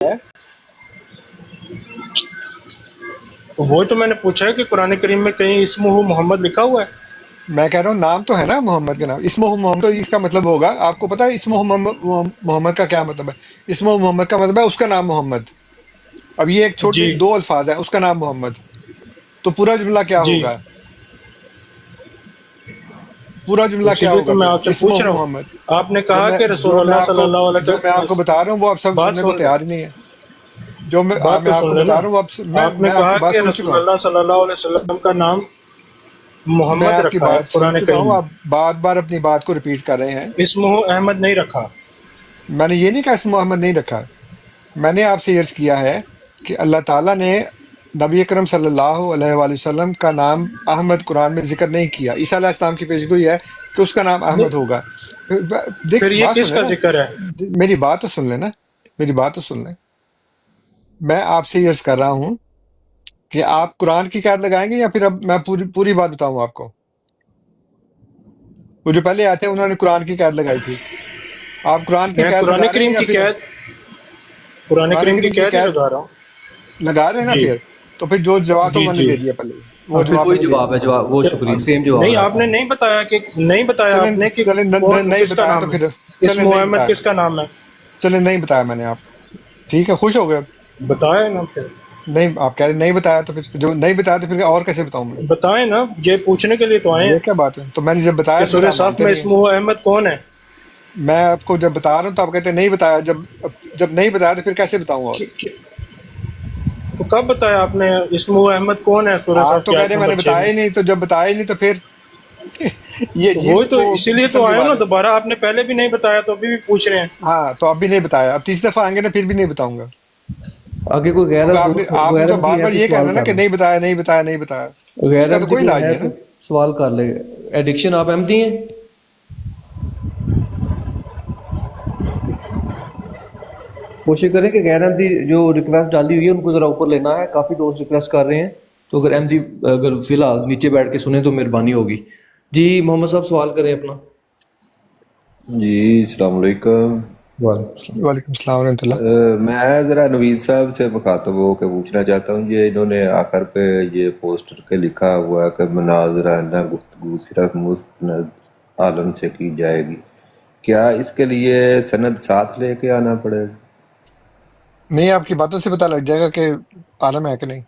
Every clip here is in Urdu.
ہے؟ تو وہی تو میں نے پوچھا ہے کہ قرآن کریم میں کہیں اسمہ محمد لکھا ہوا ہے؟ میں کہہ رہا ہوں نام تو ہے نا محمد کا نام، اسمہ محمد، تو اس کا مطلب ہوگا، آپ کو پتا ہے اسمہ محمد کا کیا مطلب ہے؟ اسمہ محمد کا مطلب ہے اس کا نام محمد. اب یہ ایک چھوٹی جی دو الفاظ ہیں، اس کا نام محمد، تو پورا جملہ کیا جی، ہوگا؟ پورا جملہ اسی کیا لیے تو ہوگا میں پھر؟ آپ سے اسمہ پوچھ رہا ہوں. محمد. آپ نے جو کہا میں کہ رسول جو میں اللہ آپ صلی کو اللہ علیہ جو میں آپ کو بتا رہا ہوں وہ آپ سب بات سننے کو سن لیں، تیار ہی نہیں ہے. جو بات تو میں آپ سن کو لیں نا. بتا رہا ہوں وہ آپ نے میں آپ کی کہا بات کہ سن چکا رسول ہوں. اللہ صلی اللہ علیہ وسلم کا نام میں محمد آپ کی رکھا ہے بات سن قرآن چکا کریم ہوں، میں، آپ بار بار اپنی بات کو ریپیٹ کر رہے ہیں. اسمہ احمد نہیں رکھا. میں نے یہ نہیں کہا اسم محمد نہیں رکھا، میں نے آپ سے عرض کیا ہے کہ اللہ تعالیٰ نے نبی اکرم صلی اللہ علیہ وآلہ وسلم کا نام احمد قرآن میں ذکر نہیں کیا. عیسیٰ علیہ السلام کی پیشگوئی ہے کہ اس کا نام احمد نہیں، ہوگا. دیکھ پھر یہ بات سن کس لیں کا نا، ذکر ہے؟ میری بات تو سن لیں نا، میری بات تو سن لیں. میں آپ سے یہ عرض کر رہا ہوں کہ آپ قرآن کی قید لگائیں گے یا پھر اب میں پوری بات بتاؤں آپ کو؟ وہ جو پہلے آتے ہیں انہوں نے قرآن کی قید لگائی تھی، آپ قرآن کی میں قید قرآن لگا رہے ہیں کریم یا کی پھر قرآن قرآن کریم کی کریم کی قید ہی قید لگا رہا ہوں. لگا رہے ہیں نا جی پھر؟ تو پھر جو جواب تو جی میں نے جی. دے دیا پہلے ہی، وہ اب پھر جواب میں وہی نے دے جواب دیا. ہے، جواب وہ شکریہ، سیم جواب نہیں، ہے آپ آپ کا. نے نہیں بتایا چلیں آپ نے کہ چلیں نہیں کس کا بتایا تو نام ہے، پھر چلیں اسم نہیں محمد بتایا، کس کا نام ہے؟ چلیں نہیں بتایا میں نے آپ کو. ٹھیک ہے، خوش ہو گئے؟ بتائیں نا پھر. نہیں، آپ کہہ رہے نہیں بتایا، تو پھر جو نہیں بتایا تو پھر اور کیسے بتاؤں میں؟ بتائیں نا، یہ پوچھنے کے لیے تو آئے یہ ہیں کیا بات ہے؟ تو میں نے جب کہ بتایا تو پھر سورہ آپ صف مانتے میں نہیں ہیں. اسمہ احمد کون ہے. میں آپ کو جب بتا رہا ہوں تو آپ کہتے ہیں نہیں بتایا. جب نہیں بتایا تو پھر کیسے بتاؤں؟ اور تو کب بتایا آپ نے اسمہ احمد کون ہے سورہ آپ صف تو کی کہہ آیت رہے ہیں میں نمبر نے 6 بتایا میں؟ ہی نہیں، تو جب بتایا ہی نہیں تو پھر یہ تو عجیب وہی تو وہ اسی لیے قسم تو کی آئے ہو بات نا ہے. دوبارہ. آپ نے پہلے بھی نہیں بتایا تو ابھی بھی پوچھ رہے ہیں. ہاں، تو اب بھی نہیں بتایا، اب تیسری دفعہ آئیں گے نا پھر بھی نہیں بتاؤں گا، آگے کوئی غیر کیونکہ دوست آپ نے غیر تو بار احمدی ہے بار تو یہ سوال کہنا نا کر کہ لیں. نہیں بتایا نہیں بتایا نہیں بتایا. اس غیر کا تو احمدی کوئی کوئی علاج ہے نہیں ہے تو نا. سوال کر لے. ایڈکشن آپ احمدی ہیں؟ کوشش کریں کہ غیر احمدی جو ریکویسٹ ڈالی ہوئی ہے ان کو ذرا اوپر لینا ہے، کافی دوست ریکویسٹ کر رہے ہیں، تو اگر احمدی اگر فی الحال نیچے بیٹھ کے سنیں تو مہربانی ہوگی. جی محمد صاحب سوال کریں اپنا. جی السلام علیکم. وعلیکم السلام. وعلیکم السلام ورحمۃ اللہ. میں ذرا نوید صاحب سے مخاطب ہو کے پوچھنا چاہتا ہوں، یہ انہوں نے آخر پہ یہ پوسٹر کے لکھا ہوا ہے کہ مناظرہ نہ گفتگو صرف مستند عالم سے کی جائے گی، کیا اس کے لیے سند ساتھ لے کے آنا پڑے گا؟ نہیں، آپ کی باتوں سے پتہ لگ جائے گا کہ عالم ہے کہ نہیں.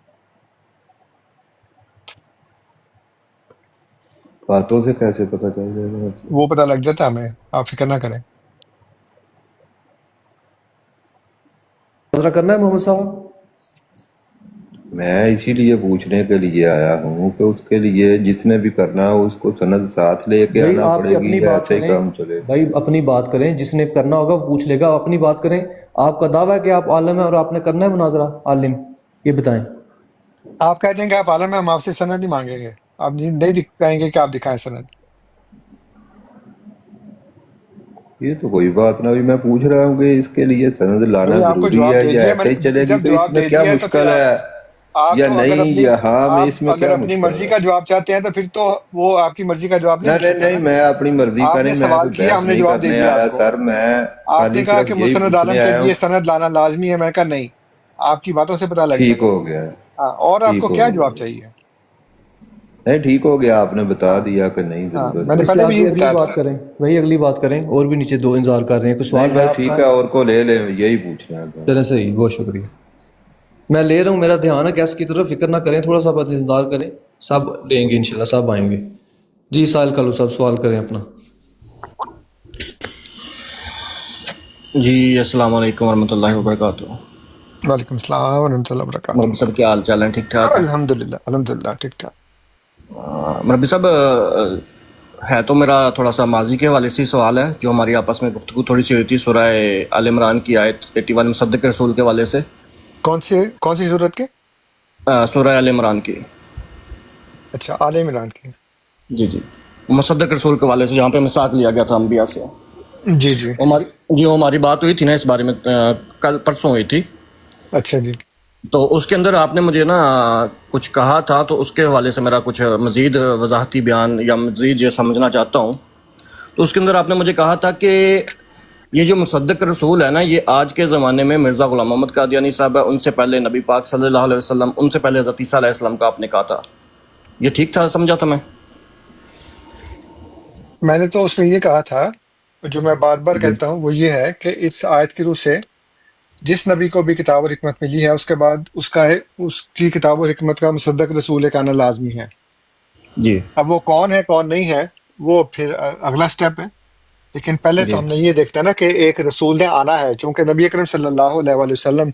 باتوں سے کیسے پتہ چل جائے گا؟ وہ پتہ لگ جاتا ہے ہمیں، آپ فکر نہ کریں. مناظرہ کرنا ہے محمد صاحب؟ میں اسی لیے پوچھنے کے لیے آیا ہوں کہ اس کے لیے جس نے بھی کرنا ہو اس کو سند ساتھ لے کے بھائی آنا آپ پڑے بھی گی اپنی یا بات ایسے ہی کریں، کام چلے گا؟ بھائی اپنی بات کریں، جس نے کرنا ہوگا وہ پوچھ لے گا. اپنی بات کریں. آپ کا دعویٰ ہے کہ آپ عالم ہیں اور آپ نے کرنا ہے مناظرہ عالم، یہ بتائیں. آپ کہتے ہیں کہ آپ عالم ہیں، ہم آپ سے سند نہیں مانگیں گے، آپ نہیں دکھائیں گے کہ آپ دکھائیں سند. یہ تو کوئی بات نہ ہوئی، میں پوچھ رہا ہوں کہ اس کے لیے سند لانا بھئی آپ کو ضروری جواب ہے دے یا دیا میں ایسے ہی نے. چلے گی جب کہ اس جواب میں دے کیا دیا ہے تو پھر مشکل ہے آپ یا تو اگر نہیں اپنی یا ہاں میں آپ اس میں اگر کیا اپنی مشکل مرضی ہے؟ کا جواب چاہتے ہیں تو پھر تو وہ آپ کی مرضی کا جواب نہیں ہو نہیں سکتا نہیں، نا. میں اپنی مرضی کا آپ نے نہیں، میں سوال کوئی کیا، بحث ہم نے نہیں جواب دے کرنے دیا آیا آپ کو. سر، میں آپ نے خالی کہا صرف کہ یہی مستند عالم پوچھنے کے آیا ہوں. لیے سند لانا لازمی ہے، میں کہا نہیں. آپ کی باتوں سے پتہ لگ جائے ٹھیک گا. ہو گیا، ہاں، اور آپ کو ٹھیک ہو کیا جواب گیا، چاہیے؟ نہیں ٹھیک ہو گیا، آپ نے بتا ہاں دیا کہ نہیں ہاں، ضرورت میں نے ہے. اس سے پہلے بھی آگے یہی اگلی بتایا تھا. بات کریں، وہی اگلی بات کریں. اور بھی نیچے دو انتظار کر رہے ہیں، کوئی نہیں سوال ہے بس آپ کا؟ ٹھیک ہے، اور کو لے لیں، یہی پوچھنا تھا. چلیں صحیح، بہت شکریہ. میں لے رہا ہوں، میرا دھیان ہے گیس کی طرف، فکر نہ کریں، تھوڑا سا بس انتظار کریں، سب لیں گے انشاءاللہ، سب آئیں گے. جی سائل کلو صاحب سوال کریں اپنا. جی السلام علیکم ورحمۃ اللہ وبرکاتہ. وعلیکم السلام ورحمۃ اللہ وبرکاتہ. مربی صاحب کیا حال چال ہیں؟ ٹھیک ٹھاک ہیں؟ الحمدللہ ٹھیک ٹھاک. مربی صاحب ہے تو میرا تھوڑا سا ماضی کے حوالے سے سوال ہے، جو ہماری آپس میں گفتگو تھوڑی سی ہوئی تھی سورہ آل عمران کی آیت 81 مصدق رسول کے حوالے سے. کون سی صورت کے؟ سورہ آل عمران کی. اچھا، آل عمران کی. جی جی، مصدق رسول کے حوالے سے جہاں پہ مساق لیا گیا تھا انبیاء سے. جی جی. ہماری بات ہوئی تھی نا اس بارے میں، کل پرسوں ہوئی تھی. اچھا جی. تو اس کے اندر آپ نے مجھے نا کچھ کہا تھا، تو اس کے حوالے سے میرا کچھ مزید وضاحتی بیان یا مزید یہ سمجھنا چاہتا ہوں. تو اس کے اندر آپ نے مجھے کہا تھا کہ یہ جو مصدق رسول ہے نا، یہ آج کے زمانے میں مرزا غلام محمد قادیانی صاحب ہے، ان سے پہلے نبی پاک صلی اللہ علیہ وسلم، ان سے پہلے حضرت عیسیٰ علیہ السلام کا آپ نے کہا تھا، یہ ٹھیک تھا؟ سمجھا تھا میں نے تو اس میں یہ کہا تھا، جو میں بار بار جی کہتا ہوں وہ یہ ہے کہ اس آیت کی روح سے جس نبی کو بھی کتاب اور حکمت ملی ہے، اس کے بعد اس کی کتاب اور حکمت کا مصدق رسول ایک آنا لازمی ہے۔ جی اب وہ کون ہے کون نہیں ہے وہ پھر اگلا سٹیپ ہے، لیکن پہلے جی تو ہم نے یہ دیکھتے ہیں نا کہ ایک رسول نے آنا ہے، چونکہ نبی اکرم صلی اللہ علیہ وآلہ وسلم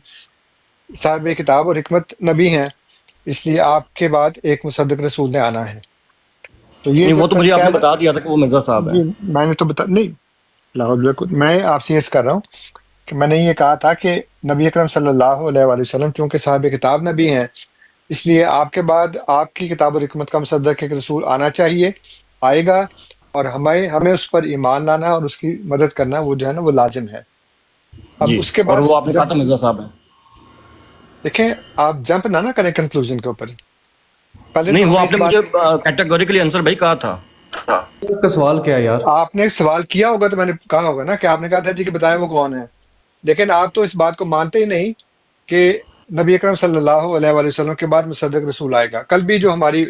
صاحب کتاب اور حکمت نبی ہیں، اس لیے آپ کے بعد ایک مصدق رسول نے آنا ہے۔ تو یہ نہیں، جو وہ تو مجھے آپ نے کہنا، بتا دیا تھا کہ وہ مرزا صاحب جی ہیں۔ میں نے تو بتا نہیں، بالکل میں آپ سے عرض کر رہا ہوں کہ میں نے یہ کہا تھا کہ نبی اکرم صلی اللہ علیہ وآلہ وسلم چونکہ صاحب کتاب نبی ہیں، اس لیے آپ کے بعد آپ کی کتاب اور حکمت کا مصدق ایک رسول آنا چاہیے، آئے گا، اور ہمیں اس پر ایمان لانا اور اس کی مدد کرنا وہ جو ہے نا وہ لازم ہے۔ اب جی، اس کے اور بعد وہ آپ نے کہا جب تھا مرزا صاحب ہیں؟ دیکھیں، آپ جمپ نہ کریں کنکلوژن کے اوپر، پہلے نہیں، تو وہ ہمیں آپ اس نے بات، مجھے کیٹیگوریکلی آنسر بھائی کہا تھا۔ آپ کا سوال کیا ہے یار؟ آپ نے سوال کیا ہوگا تو میں نے کہا ہوگا نا کہ آپ نے کہا تھا جی کہ بتائیں وہ کون ہے، لیکن آپ تو اس بات کو مانتے ہی نہیں کہ نبی اکرم صلی اللہ علیہ وآلہ وسلم کے بعد مصدق رسول آئے گا۔ کل بھی جو ہماری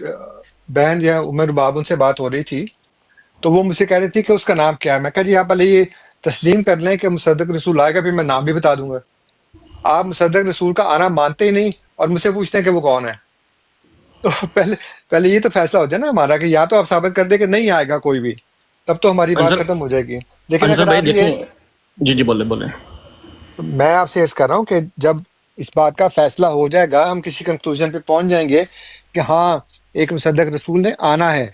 بہن جو ہے عمر باب، ان سے بات ہو رہی تھی، تو وہ مجھ سے کہہ رہی تھی کہ اس کا نام کیا ہے۔ میں کہا جی آپ پہلے یہ تسلیم کر لیں کہ مصدق رسول آئے گا، پھر میں نام بھی بتا دوں گا۔ آپ مصدق رسول کا آنا مانتے ہی نہیں اور مجھ سے پوچھتے ہیں کہ وہ کون ہے۔ تو پہلے یہ تو فیصلہ ہو جائے نا ہمارا کہ یا تو آپ ثابت کر دیں کہ نہیں آئے گا کوئی بھی، تب تو ہماری بات انصر ختم ہو جائے گی۔ لیکن انصر اگر بھائی آپ یہ، دیکھیں، جی جی بولے بولے۔ میں آپ سے عرض کر رہا ہوں کہ جب اس بات کا فیصلہ ہو جائے گا، ہم کسی کنکلوژن پہ پہنچ جائیں گے کہ ہاں ایک مصدق رسول نے آنا ہے،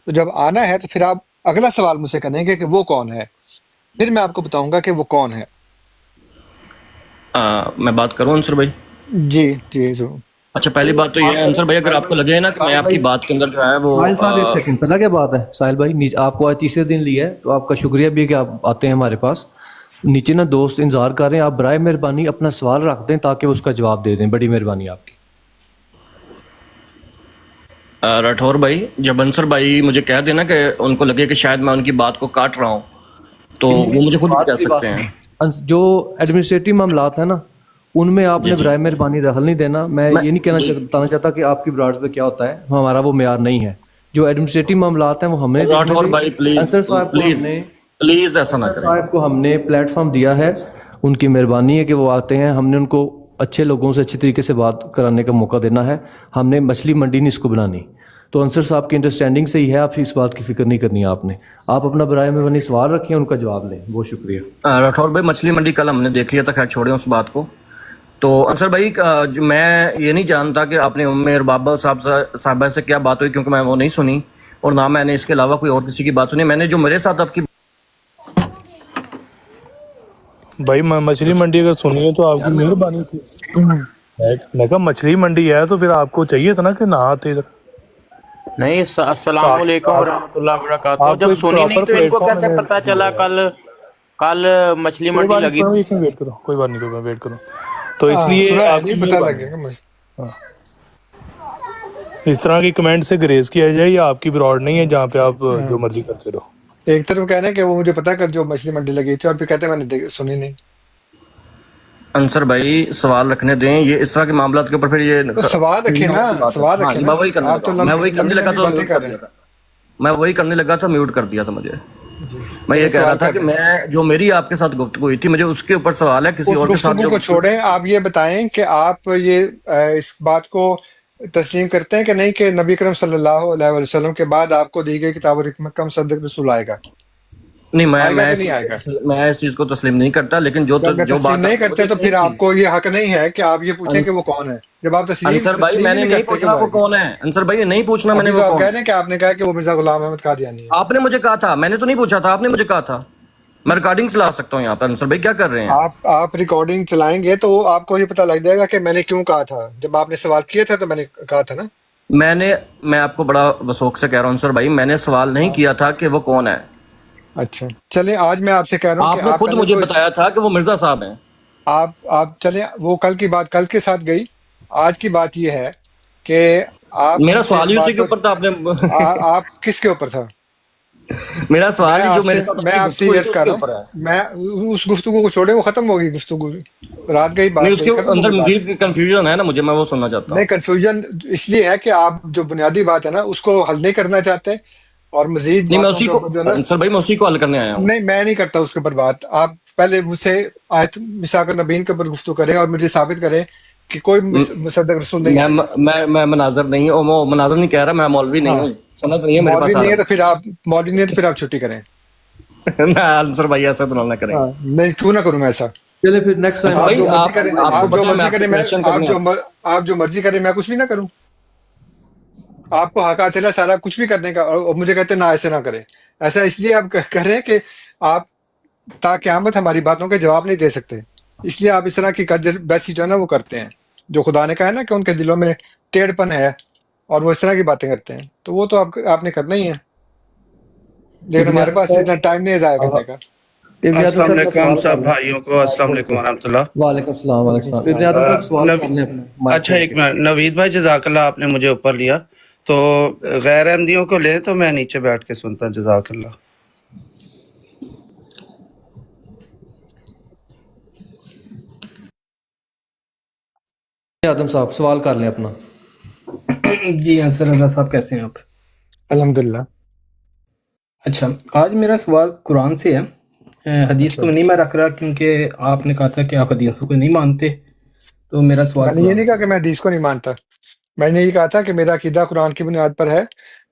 تو جب آنا ہے تو پھر آپ اگلا سوال مجھ سے کریں گے کہ وہ کون ہے، پھر میں آپ کو بتاؤں گا کہ وہ کون ہے۔ میں بات کروں انصر بھائی؟ جی جی ضرور۔ اچھا، پہلی بات تو یہ ہے انصر بھائی، اگر آپ کو لگے نا کہ میں ساحل آپ بھائی، کی بات کے اندر جو ہے وہ ساحل صاحب ایک سیکنڈ، پتہ کیا بات ہے ساحل بھائی، آپ کو آج تیسرے دن لیا ہے تو آپ کا شکریہ بھی ہے کہ آپ آتے ہیں ہمارے پاس۔ نیچے نا دوست انتظار کر رہے ہیں، آپ برائے مہربانی اپنا سوال رکھ دیں تاکہ وہ اس کا جواب دے دیں، بڑی مہربانی آپ کی۔ راٹھور بھائی، جب انصر بھائی مجھے کہہ دینا کہ ان کو لگے کہ شاید میں ان کی بات کو کاٹ رہا ہوں، تو وہ مجھے خود بھی کہہ سکتے ہیں۔ جو ایڈمنسٹریٹو معاملات ہیں نا، ان میں آپ جی نے جی، برائے مہربانی دخل نہیں دینا۔ میں یہ نہیں بتانا چاہتا کہ آپ کی براڈز پہ کیا ہوتا ہے، ہمارا وہ معیار نہیں ہے۔ جو ایڈمنسٹریٹو معاملات ہیں وہ ہم نے دیکھنے راٹھور تھے۔ بھائی پلیز انصر صاحب کو ہم پلیز نے پلیز ایسا نہ انصر کریں۔ صاحب کو ہم نے پلیٹ فارم دیا ہے، ان کی مہربانی ہے کہ وہ آتے ہیں، ہم نے ان کو اچھے لوگوں سے اچھی طریقے سے بات کرانے کا موقع دینا ہے۔ ہم نے مچھلی منڈی نہیں اس کو بنانی۔ تو انصر صاحب کی انڈرسٹینڈنگ سے ہی ہے، آپ اس بات کی فکر نہیں کرنی ہے آپ نے۔ آپ اپنا برائے مہربانی سوال رکھیں، ان کا جواب لیں۔ بہت شکریہ۔ راٹھور بھائی، مچھلی منڈی کل ہم نے دیکھ لیا تھا، خیر چھوڑیں اس بات کو۔ تو انصر بھائی، میں یہ نہیں جانتا کہ آپ نے عمر بابا صاحبہ سے کیا بات ہوئی، کیونکہ میں وہ نہیں سنی، اور نہ میں نے اس کے علاوہ کوئی اور کسی کی بات سنی۔ میں نے جو میرے ساتھ آپ کی بھائی مچھلی منڈی اگر سنی ہے تو آپ کی مہربانی تھی۔ میں کہا مچھلی منڈی ہے تو پھر آپ کو چاہیے تھا نا کہ نہ آتے ادھر۔ نہیں، السلام علیکم ورحمۃ اللہ وبرکاتہ۔ آپ کو جب ایک سنی نہیں پراپر تو ان پلیٹ کو فارم کیسے میں پتا چلا کل مچھلی کوئی منڈی بات لگی نہیں، تھی؟ اس میں ویٹ کرو، کوئی بات نہیں، میں ویٹ کروں۔ تو اس لیے تھوڑا آپ کی نہیں پتہ مہربانی، لگے گا مجھے۔ اس طرح کی کمنٹ سے گریز کیا جائے، یا آپ کی براڈ نہیں ہے جہاں پہ آپ جو مرضی کرتے رہو۔ ایک طرف کہہ رہے ہیں کہ وہ مجھے پتا کر جو مچھلی منڈی لگی تھی، اور پھر کہتے ہیں میں نے سنی نہیں۔ انصر بھائی سوال رکھنے دیں، یہ اس طرح کے معاملات کے اوپر پھر یہ تو سوال رکھیں نا، سوال ہاں رکھیں جی، نا، میں وہی کرنے آپ لگا تو ہوں، میں وہی کرنے لمبی لگا لمبی تو باتیں میوٹ کر کر رہے دیا تھا، میں وہی کرنے لگا تھا میوٹ کر دیا تھا مجھے۔ ہیں جی۔ میں یہ چلیں کہہ رہا سوال تھا کر کہ لیں، میں جو میری آپ کے ساتھ گفتگو ہوئی تھی، مجھے اس کے اوپر سوال ہے، کسی اس اور کے ساتھ گفتگو جو کو چھوڑیں، آپ یہ بتائیں کہ آپ یہ اس بات کو تسلیم کرتے ہیں کہ نہیں کہ نبی کرم صلی اللہ علیہ وسلم کے بعد آپ کو دی گئی کتاب اور حکمت کا مصدق رسول آئے گا؟ نہیں، آئے گا میں کہ نہیں آئے گا؟ میں اس چیز کو تسلیم نہیں کرتا، لیکن جب میں جو تسلیم بات نہیں آپ نے کرتے مجھے تو پھر کہی تھی آپ کو یہ حق نہیں ہے کہ آپ یہ پوچھیں کہ وہ کون ہے، جب آپ انصر بھائی، تسلیم میں ہی نے نہیں نہیں کرتے کہ پوچھنا وہ وہ آئے گا۔ کون ہے، انصر بھائی نہیں پوچھنا میں نے ابھی وہ تو آپ کون کہہ ہے۔ رہے ہیں کہ آپ نے کہا کہ وہ مرزا غلام احمد قادیانی ہے۔ آپ نے مجھے کہا تھا، میں نے تو نہیں پوچھا تھا، آپ نے مجھے کہا تھا۔ میں ریکارڈنگ چلا سکتا ہوں یہاں پر، انصر بھائی کیا کر رہے ہیں؟ آپ ریکارڈنگ چلائیں گے تو آپ کو یہ پتہ لگ جائے گا کہ میں نے کیوں کہا تھا۔ جب آپ نے سوال کیا تھا تو میں نے کہا تھا نا۔ میں آپ کو بڑا وثوق سے کہہ رہا ہوں انصر بھائی، میں نے سوال نہیں کیا تھا کہ وہ کون ہے۔ اچھا چلیں، آج میں آپ سے کہہ رہا ہوں کہ آپ نے آپ خود پہلے مجھے تو بتایا تھا کہ وہ مرزا صاحب ہیں۔ آپ چلیں، وہ کل کی بات کل کے ساتھ گئی۔ آج کی بات یہ ہے کہ آپ میرا ہم سے اس سوال ہی اسی بات کے پر اوپر تھا، آپ نے آپ کس کے اوپر تھا؟ میرا سوال جو میرے ساتھ میں آپ سے یہ عرض کر رہا ہوں، میں اس گفتگو کو چھوڑے، وہ ختم ہوگی گفتگو، رات گئی نہیں، بات اس گئی، کے ختم اندر ہوگی بات۔ مزید کنفیوژن ہے نا مجھے، میں وہ سننا چاہتا نہیں، ہوں۔ کنفیوژن اس لیے ہے کہ آپ جو بنیادی بات ہے نا اس کو حل نہیں کرنا چاہتے، اور مزید نہیں، میں باتوں اسی کے کو اوپر جو ہے نا، انصر بھائی، میں اسی کو حل کرنے آیا ہوں۔ نہیں میں نہیں کرتا اس کے اوپر بات۔ آپ پہلے مجھ سے آیت میثاق النبیین کے اوپر گفتگو کریں اور مجھے ثابت کریں کہ کوئی مصدق رسول نہیں آئے گا۔ میں مناظر نہیں ہوں، میں مناظر نہیں کہہ رہا، میں مولوی نہیں ہاں، ہوں، سند نہیں ہے میرے مولوی پاس نہیں ہے عرب۔ تو پھر آپ مولوی نہیں ہے تو پھر آپ چھٹی کریں۔ نہ انصر بھائی، ایسا تو نہ کریں۔ ہاں، نہیں کیوں نہ کروں میں ایسا؟ چلے پھر نیکسٹ ٹائم انصر آپ بھائی، جو مرضی آپ کریں، کو آپ جو پتہ ہے میں مرضی آپ سے کریں، میں کویشچن کرنے آتا آپ جو مرضی کریں، میں کچھ بھی نہ کروں۔ آپ کو حق حاصل ہے سارا کچھ بھی کرنے کا، اور مجھے کہتے ہیں نہ ایسے نہ کریں۔ ایسا اس لیے آپ کر رہے ہیں کہ آپ تا قیامت ہماری باتوں کے جواب نہیں دے سکتے، اس لیے آپ اس طرح کی کجر بیسی جو ہے نا وہ کرتے ہیں، جو خدا نے کہا ہے نا کہ ان کے دلوں میں ٹیڑھ پن ہے، اور وہ اس طرح کی باتیں کرتے ہیں، تو وہ تو آپ نے کرنا ہی ہے، لیکن ابن ہمارے عادل پاس اتنا صاحب، ٹائم نہیں ہے ضائع کرنے کا۔ ابن عادل السلام صاحب کا علیکم سوال کر سب لیں۔ بھائیوں کو، السلام علیکم ورحمۃ اللہ۔ وعلیکم السلام، وعلیکم السلام۔ ابن عادل صاحب سوال کر لیں اپنا مائک اچھا، کھول ایک کے۔ منٹ، نوید بھائی جزاک اللہ، آپ نے مجھے اوپر لیا، تو غیر احمدیوں کو لیں تو میں نیچے بیٹھ کے سنتا، جزاک اللہ۔ آدم صاحب سوال کر لیں اپنا۔ جی انصر رضا صاحب، کیسے ہیں آپ؟ الحمدللہ۔ اچھا، آج میرا سوال قرآن سے ہے، حدیث اچھا، کو نہیں میں رکھ رہا کیونکہ آپ نے کہا تھا کہ آپ حدیثوں کو نہیں مانتے، تو میرا سوال میں نے یہ قرآن نہیں کہا سے کہ میں حدیث کو نہیں مانتا، میں نے یہ کہا تھا کہ میرا عقیدہ قرآن کی بنیاد پر ہے،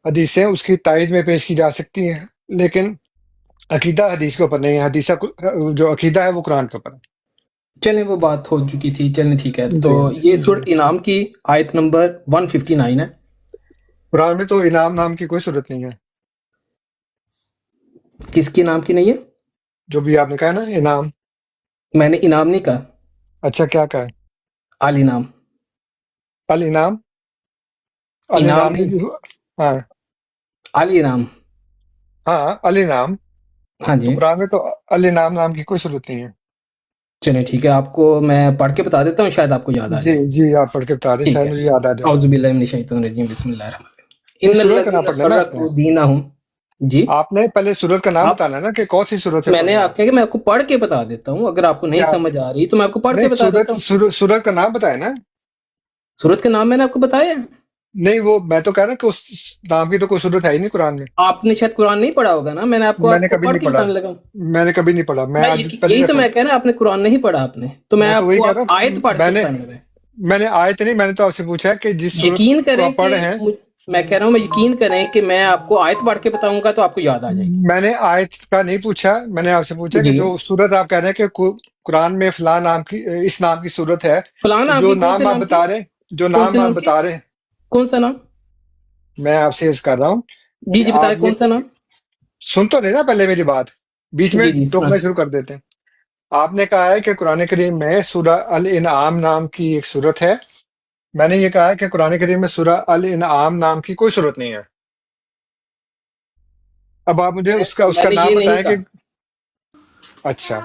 حدیثیں اس کی تائید میں پیش کی جا سکتی ہیں، لیکن عقیدہ حدیث کے اوپر نہیں ہے، حدیث جو عقیدہ ہے وہ قرآن کے اوپر ہے۔ چلیں، وہ بات ہو چکی تھی، چلیں ٹھیک ہے۔ تو جی یہ جی، سورۃ انعام کی آیت نمبر 159 ہے۔ قرآن میں تو انعام نام کی کوئی صورت نہیں ہے، کس کی نام کی نہیں ہے؟ جو بھی آپ نے کہا نا انعام۔ میں نے انعام نہیں کہا، اچھا، کیا کہا ہے؟ الانعام، الانعام، انعام الانعام نہیں، ہاں الانعام، ہاں، الانعام، ہاں تو جی۔ قرآن میں تو الانعام نام کی کوئی صورت نہیں ہے۔ چلیں ٹھیک ہے، آپ کو میں پڑھ کے بتا دیتا ہوں، شاید آپ کو یاد آ جی جائے۔ جی، آپ پڑھ کے بتا دیں، ٹھیک شاید ہے، مجھے یاد آ جائے۔ اعوذ باللہ من الشیطان الرجیم، بسم اللہ الرحمن الرحیم، یہ ان سورت کا نام الذین پڑھنا ہے نا آپ نے، فرقوا دینہم۔ جی، آپ نے پہلے سورت کا نام آپ، بتانا ہے نا کہ کون سی سورت سے میں پڑھ نے رہے ہیں آپ آپ۔ کہا کہ میں آپ کو پڑھ کے بتا دیتا ہوں، اگر آپ کو نہیں کیا؟ سمجھ آ رہی تو میں آپ کو پڑھ کے نہیں، بتا دیتا ہوں۔ سورت کا نام بتایا نا۔ سورت کا نام میں نے آپ کو بتایا ہے؟ نہیں، وہ میں تو کہہ رہا ہوں کہ اس نام کی تو کوئی صورت ہے ہی نہیں قرآن میں۔ آپ نے شاید قرآن نہیں پڑھا ہوگا نا، میں نے آپ میں نے کو کبھی پڑھ نہیں کے پڑھا، بتانے لگا ہوں۔ میں نے کبھی نہیں پڑھا، میں آج پہلی یہی تو دفعہ، میں کہہ رہا، آپ نے قرآن نہیں پڑھا آپ نے، تو میں میں تو آپ وہی کو کہہ رہا آیت ہوں، پڑھ کے بتانے لگا۔ میں نے آیت نہیں، میں نے تو آپ سے پوچھا ہے کہ جس صورت یقین کو کریں آپ کہ پڑھ رہے ہیں۔ میں کہہ رہا ہوں، میں یقین کریں کہ میں آپ کو آیت پڑھ کے بتاؤں گا تو آپ کو یاد آ جائے میں نے آیت کا نہیں پوچھا، میں نے آپ سے پوچھا گی۔ کہ جی، جو صورت آپ کہہ رہے ہیں کہ قرآن میں فلاں نام کی، اس نام کی صورت ہے، فلاں تو نام جو کی، کون سے نام آپ نام کی؟ بتا رہے ہیں، جو کون سے نام آپ نام کی؟ بتا رہے ہیں، کون سا نام؟ میں آپ سے عرض کر رہا ہوں جی کہ جی، آپ بتائیں یہ کون سا نام؟ سن تو نہیں نا پہلے میری بات، بیچ میں جی جی، سنا۔ ٹوکنا شروع کر دیتے ہیں۔ آپ نے کہا ہے کہ قرآن کریم میں سورہ الانعام نام کی ایک صورت ہے، میں نے یہ کہا ہے کہ قرآن کریم میں سورہ الانعام نام کی کوئی صورت نہیں ہے۔ اب آپ مجھے اس میں کا نے نام یہ نہیں بتائیں کہ، کہا۔ اچھا،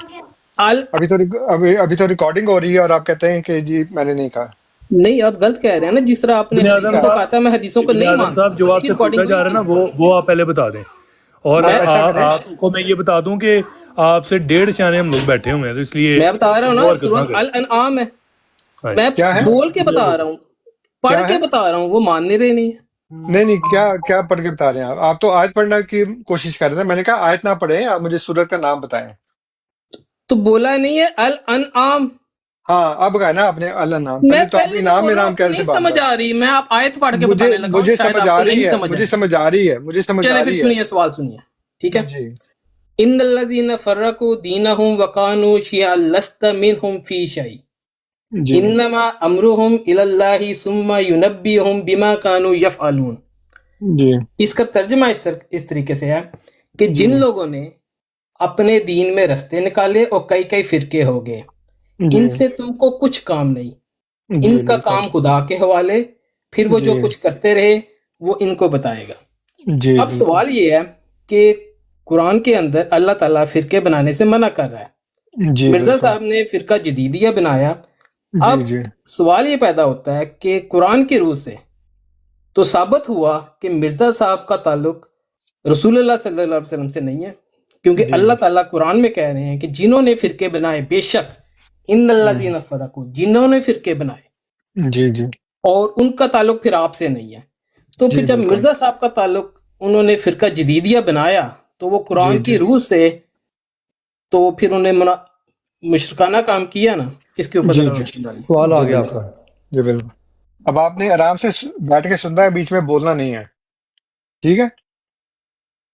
ابھی تو ریکارڈنگ ہو رہی ہے اور آپ کہتے ہیں کہ جی میں نے نہیں کہا۔ نہیں، آپ غلط کہہ رہے ہیں نا، جس طرح آپ نے ابن حدیثوں اعظم کو صاحب، کہا تھا میں حدیثوں کو ابن نہیں اعظم مانتا صاحب ہوں، جو اس آپ کی سے ریکارڈنگ پوچھا ہوئی جا رہا ہے تھی۔ نا وہ آپ پہلے بتا دیں، اور آپ ایسا کریں، آپ کو میں یہ بتا دوں کہ آپ سے 1.5 شانے ہم لوگ بیٹھے ہوئے ہیں، تو اس لیے میں بتا رہا ہوں نا، غور کرنا سورۃ کریں۔ الانعام ہے، ہاں میں کیا ہے، بول کے بتا رہا ہوں، پڑھ کیا کے ہے؟ بتا رہا ہوں، وہ ماننے رہے نہیں ہیں۔ نہیں نہیں، کیا پڑھ کے بتا رہے ہیں آپ تو آیت پڑھنے کی کوشش کر رہے تھے، میں نے کہا آیت نہ پڑھیں، آپ مجھے سورت کا نام بتائیں۔ تو بولا نہیں ہے الانعام، ہاں، اب کہا نا آپ نے الانعام، میں پہلے تو آپ پہلے تو انعام بول رہا ہوں، انعام آپ کہہ کو رہے تھے نہیں بار سمجھ بار۔ آ رہی، میں آپ آیت پڑھ کے مجھے بتانے لگا ہوں، مجھے شاید سمجھ آپ کو آ رہی نہیں ہے، سمجھ مجھے آئی۔ سمجھ آ رہی ہے، مجھے سمجھ چلیں آ پھر رہی ہے۔ سنیے، سوال سنیے، ٹھیک ہے۔ جی ان الذین فرقوا دینہم وکانوا شیعا لست منہم فی شیء جی انما امرهم الی اللہ ثم ینبئہم بما کانوا یفعلون۔ جی اس کا ترجمہ اس طریقے سے ہے کہ جی جن لوگوں نے اپنے دین میں رستے نکالے اور کئی کئی فرقے ہو گئے، جی ان سے تم کو کچھ کام نہیں، جی، ان کا بالکل، کام خدا کے حوالے، پھر وہ جو جی کچھ کرتے رہے وہ ان کو بتائے گا۔ جی اب بالکل، سوال یہ ہے کہ قرآن کے اندر اللہ تعالیٰ فرقے بنانے سے منع کر رہا ہے، جی مرزا بالکل، صاحب نے فرقہ جدیدیہ بنایا۔ جی اب جی سوال یہ پیدا ہوتا ہے کہ قرآن کی روح سے تو ثابت ہوا کہ مرزا صاحب کا تعلق رسول اللہ صلی اللہ علیہ وسلم سے نہیں ہے، کیونکہ جی اللہ تعالیٰ قرآن میں کہہ رہے ہیں کہ جنہوں نے فرقے بنائے، بے شک ان الذین فرقوا، جنہوں نے فرقے بنائے، جی جی اور ان کا تعلق پھر آپ سے نہیں ہے۔ تو جی پھر جب بالکل مرزا صاحب کا تعلق انہوں نے فرقہ جدیدیہ بنایا تو وہ جی قرآن جی کی روح سے، تو پھر انہیں مشرکانہ کام کیا نا، اس کے اوپر جی ذرا جی روشنی ڈالی۔ سوال آ جی گیا آپ بالکل کا۔ جی بالکل۔ اب آپ نے آرام سے بیٹھ کے سننا ہے، بیچ میں بولنا نہیں ہے، ٹھیک ہے؟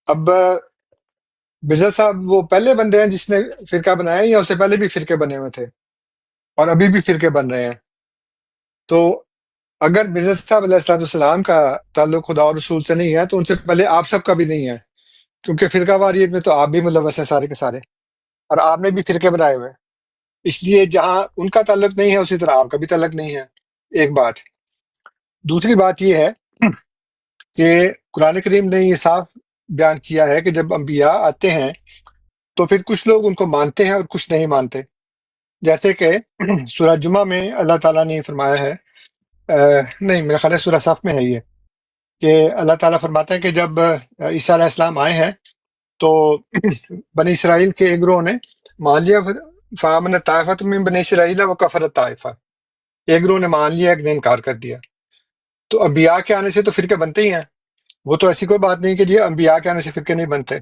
اب مرزا صاحب وہ پہلے بندے ہیں جس نے فرقہ بنایا یا اس سے پہلے بھی فرقے بنے ہوئے تھے اور ابھی بھی فرقے بن رہے ہیں؟ تو اگر مرزا صاحب علیہ السلام کا تعلق خدا اور رسول سے نہیں ہے تو ان سے پہلے آپ سب کا بھی نہیں ہے، کیونکہ فرقہ واریت میں تو آپ بھی ملوث ہیں سارے کے سارے، اور آپ نے بھی فرقے بنائے ہوئے ہیں۔ اس لیے جہاں ان کا تعلق نہیں ہے اسی طرح آپ کا بھی تعلق نہیں ہے، ایک بات۔ دوسری بات یہ ہے کہ قرآن کریم نے یہ صاف بیان کیا ہے کہ جب انبیاء آتے ہیں تو پھر کچھ لوگ ان کو مانتے ہیں اور کچھ نہیں مانتے، جیسے کہ سورہ جمعہ میں اللہ تعالیٰ نے فرمایا ہے، نہیں میرا خیال ہے سورہ صف میں ہے یہ، کہ اللہ تعالیٰ فرماتا ہے کہ جب عیسیٰ علیہ السلام آئے ہیں تو بنی اسرائیل کے ایک گروہ نے مان لیا، فآمن طائفۃ من بنی اسرائیل وکفرت طائفہ، ایک گروہ نے مان لیا، ایک نے انکار کر دیا۔ تو انبیاء کے آنے سے تو فرقے بنتے ہی ہیں، وہ تو ایسی کوئی بات نہیں کہ جی انبیاء کے آنے سے فرقے نہیں بنتے،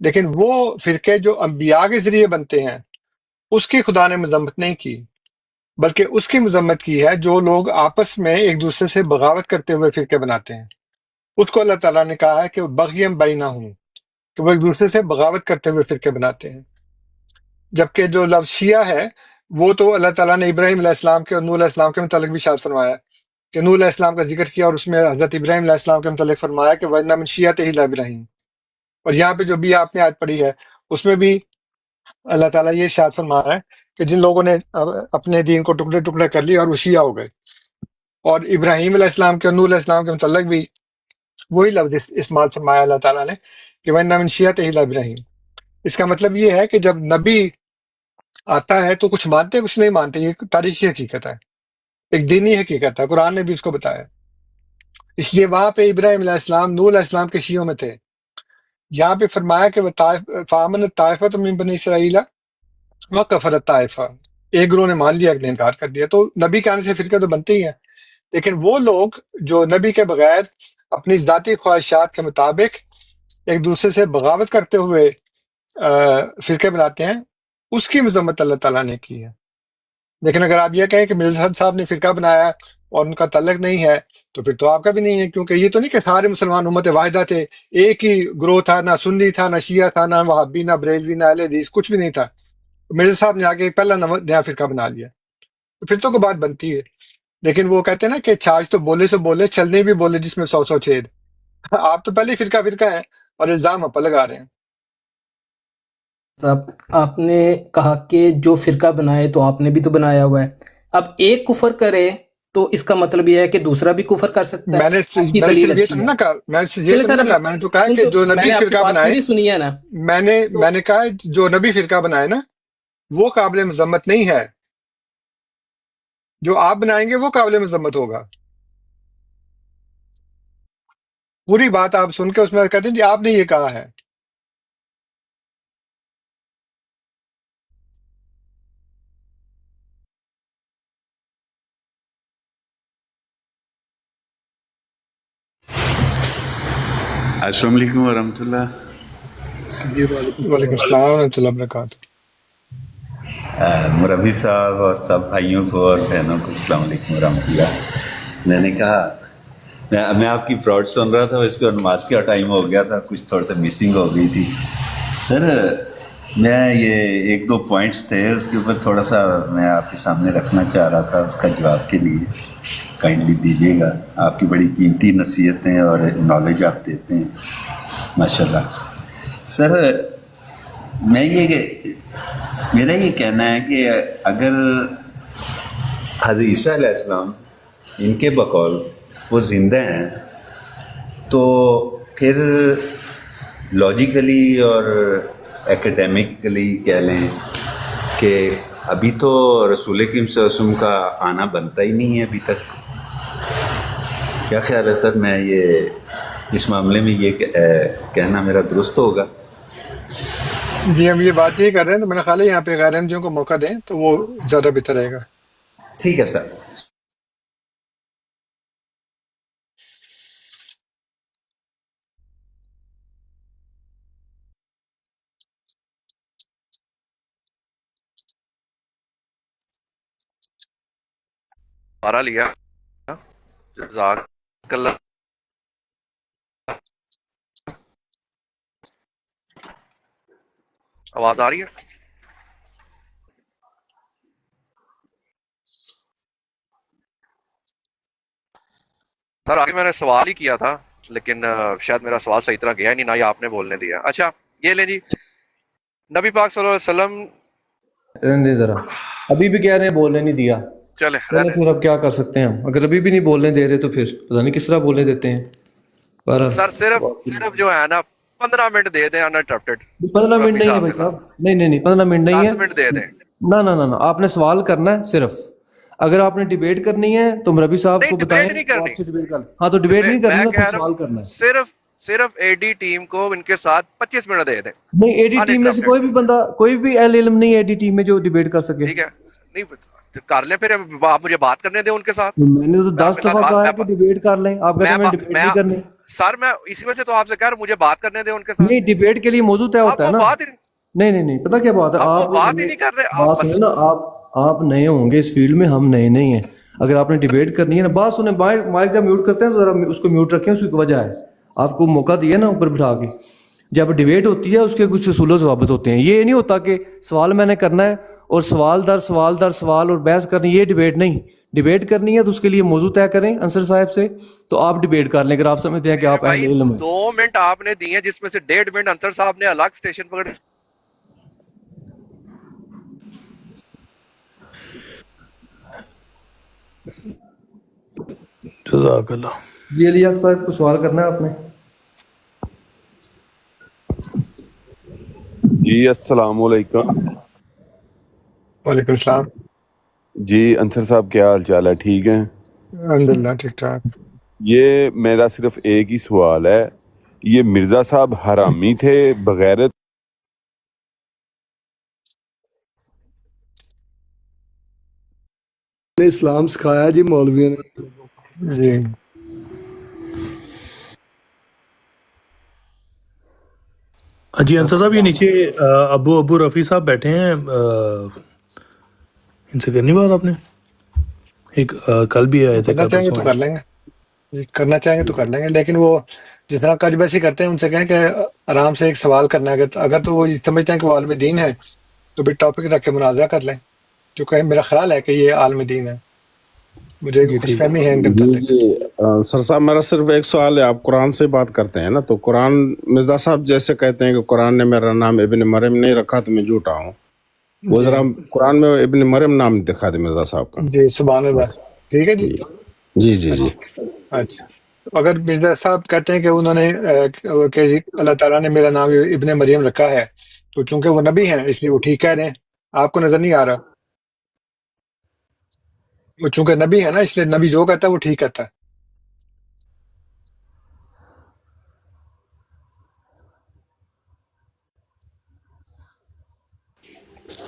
لیکن وہ فرقے جو انبیاء کے ذریعے بنتے ہیں اس کی خدا نے مذمت نہیں کی، بلکہ اس کی مذمت کی ہے جو لوگ آپس میں ایک دوسرے سے بغاوت کرتے ہوئے فرقے بناتے ہیں، اس کو اللہ تعالیٰ نے کہا ہے کہ بغیم بینہم، کہ وہ ایک دوسرے سے بغاوت کرتے ہوئے فرقے بناتے ہیں۔ جبکہ جو لفظ شیعہ ہے وہ تو اللہ تعالیٰ نے ابراہیم علیہ السلام کے اور نوح علیہ السلام کے متعلق بھی شاد فرمایا کہ نوح علیہ السلام کا ذکر کیا اور اس میں حضرت ابراہیم علیہ السلام کے متعلق فرمایا کہ وَإِنَّ مِن شِيَّتِهِ لَإِبْرَاهِيمَ، اور یہاں پہ جو بھی آپ نے آیت پڑھی ہے اس میں بھی اللہ تعالیٰ یہ ارشاد فرما رہا ہے کہ جن لوگوں نے اپنے دین کو ٹکڑے ٹکڑے کر لیا اور وہ شیعہ ہو گئے، اور ابراہیم علیہ السلام کے اور نوح علیہ السلام کے متعلق بھی وہی لفظ استعمال فرمایا اللہ تعالیٰ نے کہ وَإِنَّ مِن شِيَّتِهِ لَإِبْرَاهِيمَ۔ اس کا مطلب یہ ہے کہ جب نبی آتا ہے تو کچھ مانتے کچھ نہیں مانتے، یہ تاریخی حقیقت ہے، ایک دینی حقیقت ہے، قرآن نے بھی اس کو بتایا۔ اس لیے وہاں پہ ابراہیم علیہ السلام نوح علیہ السلام کے شیعوں میں تھے، یہاں پہ فرمایا کہ فآمنت طائفۃ من بنی اسرائیل وکفرت طائفہ، ایک گروہ نے مان لیا ایک نے انکار کر دیا۔ تو نبی کے آنے سے فرقے تو بنتے ہی ہیں، لیکن وہ لوگ جو نبی کے بغیر اپنی ذاتی خواہشات کے مطابق ایک دوسرے سے بغاوت کرتے ہوئے فرقے بناتے ہیں، اس کی مذمت اللہ تعالیٰ نے کی ہے۔ لیکن اگر آپ یہ کہیں کہ مرزا صاحب نے فرقہ بنایا اور ان کا تعلق نہیں ہے تو پھر تو آپ کا بھی نہیں ہے، کیونکہ یہ تو نہیں کہ سارے مسلمان امت واحدہ تھے، ایک ہی گروہ تھا، نہ سنی تھا نہ شیعہ تھا نہ وہابی نہ بریلوی نہ اہل حدیث، کچھ بھی نہیں تھا۔ مرزا صاحب نے آگے پہلا نیا فرقہ بنا لیا، تو پھر تو کوئی بات بنتی ہے۔ لیکن وہ کہتے ہیں نا کہ چھاچ تو بولے سے بولے، چلنے بھی بولے جس میں 100 چھید۔ آپ تو پہلے ہی فرقہ ہیں اور الزام آپ لگا رہے ہیں۔ صاحب آپ نے کہا کہ جو فرقہ بنائے تو آپ نے بھی تو بنایا ہوا ہے، اب ایک کفر کرے تو اس کا مطلب یہ ہے کہ دوسرا بھی کفر کر سکتا ہے۔ میں نے آپ کی صرف دلیل یہ تو اچھی ہے، نہ کہا، میں نے یہ چلے تو سر نہ کہا، میں نے تو کہا کہ جو میں نبی نے آپ کی فرقہ بات بنائے، پوری سنی ہے نا، میں نے کہا جو نبی فرقہ بنائے نا وہ قابل مذمت نہیں ہے، جو آپ بنائیں گے وہ قابل مذمت ہوگا۔ پوری بات آپ سن کے اس میں کہتے ہیں جی آپ نے یہ کہا ہے۔ السلام علیکم ورحمۃ اللہ۔ وعلیکم السلام ورحمۃ اللہ وبرکاتہ۔ مربی صاحب اور سب بھائیوں کو اور بہنوں کو السلام علیکم ورحمۃ اللہ۔ میں نے کہا میں آپ کی فراڈ سن رہا تھا، اس کو نماز کا ٹائم ہو گیا تھا، کچھ تھوڑا سا مسنگ ہو گئی تھی سر۔ میں یہ ایک دو پوائنٹس تھے اس کے اوپر تھوڑا سا میں آپ کے سامنے رکھنا چاہ رہا تھا، اس کا جواب کے لیے کائنڈلی دیجیے گا۔ آپ کی بڑی قیمتی نصیحتیں اور نالج آپ دیتے ہیں ماشاء اللہ سر۔ میرا یہ کہنا ہے کہ اگر حضرت عیسیٰ علیہ السلام ان کے بقول وہ زندہ ہیں تو پھر لاجیکلی اور ایکیڈیمکلی کہہ لیں کہ ابھی تو رسول کریم صلی اللہ علیہ وسلم کا آنا بنتا ہی نہیں ہے ابھی تک۔ کیا خیال ہے سر؟ میں یہ اس معاملے میں یہ کہنا میرا درست ہوگا؟ جی ہم یہ بات یہ کر رہے ہیں تو میرا خیال ہے یہاں پہ غیر احمدیوں کو موقع دیں تو وہ زیادہ بہتر رہے گا. ٹھیک ہے سر. ہمارا لیا جزاک اللہ. آواز آ رہی ہے؟ سر آگے میں نے سوال ہی کیا تھا لیکن شاید میرا سوال صحیح طرح گیا نہیں، نہ ہی آپ نے بولنے دیا. اچھا یہ لیں جی، نبی پاک صلی اللہ علیہ وسلم رہنے ذرا، ابھی بھی کہہ رہے ہیں بولنے نہیں دیا. چلے چلے پھر اب کیا کر سکتے ہیں ہم، اگر ابھی بھی نہیں بولنے دے رہے تو پھر پتہ نہیں کس طرح بولنے دیتے ہیں. سر صرف جو ہے نا 15 منٹ دے دیں انٹرپٹڈ. 15 منٹ نہیں ہے بھائی صاحب، نہیں 15 منٹ نہیں ہے. 10 منٹ دے دیں. نہ آپ نے سوال کرنا ہے صرف. اگر آپ نے ڈیبیٹ کرنی ہے تو ربی صاحب کو نہیں، بتائیں. ڈیبیٹ نہیں کرنی. آپ سے ڈیبیٹ کر، ہاں تو ڈیبیٹ نہیں کرنی ہے، پھر سوال کرنا ہے. صرف اے ڈی ٹیم کو ان کے ساتھ 25 منٹ دے دیں. نہیں اے ڈی ٹیم میں سے کوئی بھی بندہ، کوئی بھی اہل علم نہیں ہے اے ڈی ٹیم میں جو ڈیبیٹ کر سکے. ٹھیک ہے، نہیں کر لیں پھر، آپ مجھے بات کرنے دیں ان کے ساتھ. میں نے تو 10 دفعہ کہا ہے کہ ڈیبیٹ کر لیں، آپ کہتے ہیں میں ڈیبیٹ نہیں کرنی. سر میں اسی وجہ سے تو آپ سے کہہ رہا ہوں مجھے بات کرنے دیں ان کے ساتھ. نہیں ڈیبیٹ کے لیے موضوع طے ہوتا ہے نا. نہیں پتہ کیا بات ہے، آپ بات ہی نہیں کر رہے. بات سنیں نا، آپ نئے ہوں گے اس فیلڈ میں، ہم نئے نہیں ہیں. اگر آپ نے ڈیبیٹ کرنی ہے نا، بات سنیں، مائک جب میوٹ کرتے ہیں ذرا اس کو میوٹ رکھیں، اس کی وجہ ہے آپ کو موقع دیا نا اوپر بٹھا کے. جب ڈیبیٹ ہوتی ہے اس کے کچھ اصول و ضوابط ہوتے ہیں. یہ نہیں ہوتا کہ سوال میں نے کرنا ہے اور سوال در سوال اور بحث کرنی، یہ ڈیبیٹ نہیں. ڈیبیٹ کرنی ہے تو اس کے لیے موضوع طے کریں انصر صاحب سے، تو آپ ڈیبیٹ کر لیں اگر آپ سمجھتے ہیں کہ آپ اہل علم ہیں. 2 منٹ آپ نے دیے جس میں سے 1.5 منٹ انصر صاحب نے الگ اسٹیشن پکڑ. جزاک اللہ. جی علی صاحب کو سوال کرنا ہے آپ نے. جی السلام علیکم. وعلیکم السلام. جی انصر صاحب کیا حال چال ہے؟ ٹھیک ہیں الحمدللہ ٹھیک ٹھاک. یہ میرا صرف ایک ہی سوال ہے، یہ مرزا صاحب حرامی تھے بغیرت؟ اسلام سکھایا جی مولویوں نے. جی جی انصر صاحب یہ نیچے ابو رفیع صاحب بیٹھے ہیں، ان سے کرنی بات آپ نے؟ ایک کل بھی آئے تھے. کرنا چاہیں گے تو کر لیں گے، جی کرنا چاہیں گے تو کر لیں گے، لیکن وہ جس طرح کج بیسی کرتے ہیں ان سے کہیں کہ آرام سے ایک سوال کرنا ہے. اگر تو وہ سمجھتے ہیں کہ وہ عالم دین ہے تو پھر ٹاپک رکھ کے مناظرہ کر لیں، کیونکہ میرا خیال ہے کہ یہ عالم دین ہے. مجھے خوش فہمی ہے ان کے متعلق. سر صاحب میرا صرف ایک سوال ہے، آپ قرآن سے بات کرتے ہیں نا، تو قرآن مرزا صاحب جیسے کہتے ہیں کہ قرآن نے میرا نام ابن مریم نہیں رکھا تو میں جھوٹا ہوں، وہ ذرا قرآن میں ابن مریم نام دکھا دے مرزا صاحب کا. جی سبحان اللہ. ٹھیک ہے جی. جی جی جی. اچھا اگر مرزا صاحب کہتے ہیں کہ انہوں نے کہ اللہ تعالیٰ نے میرا نام ابن مریم رکھا ہے تو چونکہ وہ نبی ہیں اس لیے وہ ٹھیک کہہ رہے ہیں. آپ کو نظر نہیں آ رہا؟ وہ چونکہ نبی ہے نا اس لیے نبی جو کہتا ہے وہ ٹھیک کہتا ہے.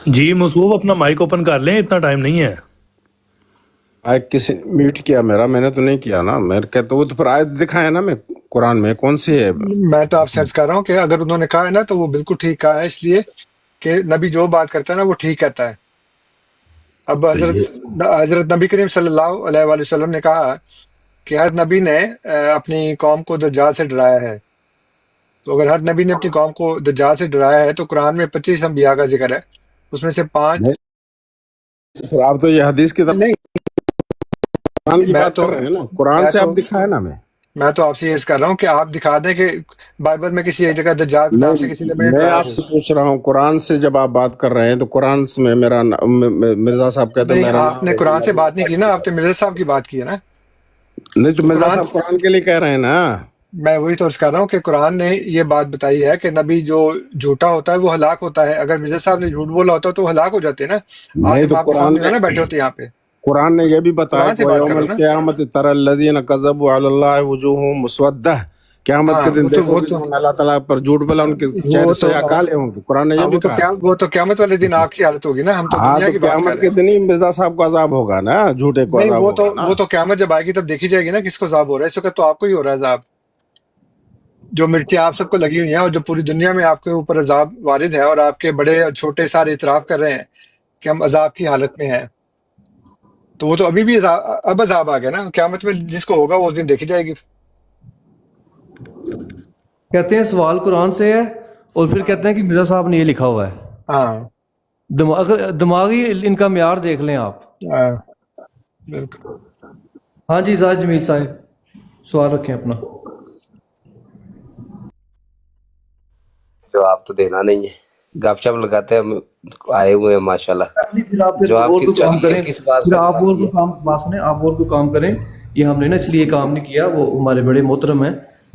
جی مصعوب اپنا مائک اوپن کر لیں، اتنا ٹائم نہیں ہے. آیت کسی نے میوٹ کیا میرا؟ میں نے تو نہیں کیا نا. میں کہتا وہ تو پھر آیت دکھائے نا، میں قرآن میں کون سی ہے؟ میں تو آپ سے عرض کر رہا ہوں کہ اگر انہوں نے کہا ہے نا تو وہ بالکل ٹھیک کہا ہے، اس لیے کہ نبی جو بات کرتا ہے نا وہ ٹھیک کہتا ہے. اب حضرت نبی کریم صلی اللہ علیہ وآلہ وسلم نے کہا کہ ہر نبی نے اپنی قوم کو دجال سے ڈرایا ہے. تو اگر ہر نبی نے اپنی قوم کو دجال سے ڈرایا ہے تو قرآن میں 25 انبیاء کا ذکر ہے، اس میں سے 5. آپ تو یہ حدیث کی نہیں قرآن کی بات کر رہے ہیں نا، قرآن سے آپ دکھائے نا. میں تو آپ سے یہ کر رہا ہوں کہ آپ دکھا دیں کہ بائبل میں کسی ایک جگہ دجال کے نام سے کسی نے میں آپ سے پوچھ رہا ہوں قرآن سے جب آپ بات کر رہے ہیں تو قرآن میں میرا مرزا صاحب کہتے ہیں نہیں. آپ نے قرآن سے بات نہیں کی نا، آپ نے مرزا صاحب کی بات کی ہے نا. نہیں تو مرزا صاحب قرآن کے لیے کہہ رہے ہیں نا. میں وہی تو کر رہا ہوں کہ قرآن نے یہ بات بتائی ہے کہ نبی جو جھوٹا ہوتا ہے وہ ہلاک ہوتا ہے. اگر مرزا صاحب نے جھوٹ بولا ہوتا تو وہ ہلاک ہو جاتے ہیں نا. آپ کے سامنے نا بیٹھے ہوتے یہاں پہ. قرآن نے یہ بھی بتایا کہ یوم القیامت تری الذین کذبوا علی اللہ وجوہہم مسودہ، قیامت کے ہاں دن وہ دیکھو تو گے تو اللہ تعالیٰ پر جھوٹ بولا ان کے وہ چہرے تو سے کالے ہوں گے، قرآن نے یہ بھی کہا ہے۔ وہ تو قیامت والے دن آپ کی حالت ہوگی نا، ہم تو ہاں دنیا تو کی بات کر قیامت رہے کے ہیں۔ دن ہی مرزا صاحب کو عذاب ہوگا نا، جھوٹے کو نہیں عذاب ہوگا نا۔ وہ تو قیامت جب آئے گی تب دیکھی جائے گی نا کس کو عذاب ہو رہا ہے، اس وقت تو آپ کو ہی ہو رہا ہے عذاب، جو مرچیں آپ سب کو لگی ہوئی ہیں اور جو پوری دنیا میں آپ کے اوپر عذاب وارد ہے، اور آپ کے بڑے اور چھوٹے سارے اعتراف کر رہے ہیں کہ ہم عذاب کی حالت میں ہیں، تو وہ تو ابھی بھی اب عذاب آ گیا نا، قیامت میں جس کو ہوگا وہ اس دن دیکھی جائے گی۔ کہتے ہیں سوال قرآن سے ہے اور پھر کہتے ہیں کہ مرزا صاحب نے یہ لکھا ہوا ہے۔ ہاں دماغی ان کا معیار دیکھ لیں آپ۔ بالکل۔ ہاں جی زاہد جمیل صاحب سوال رکھیں اپنا۔ جواب تو دینا نہیں ہے، گپ شپ لگاتے ہیں، ہم آئے ہوئے ہیں ماشاءاللہ۔ پھر آپ جواب اور کوئی کام کریں، کس بات پھر کا آپ جواب اور دیا؟ کوئی کام بات سنیں، آپ اور کوئی کام کریں، یہ ہم نے نا اس لیے کام نہیں کیا، وہ ہمارے بڑے محترم ہیں،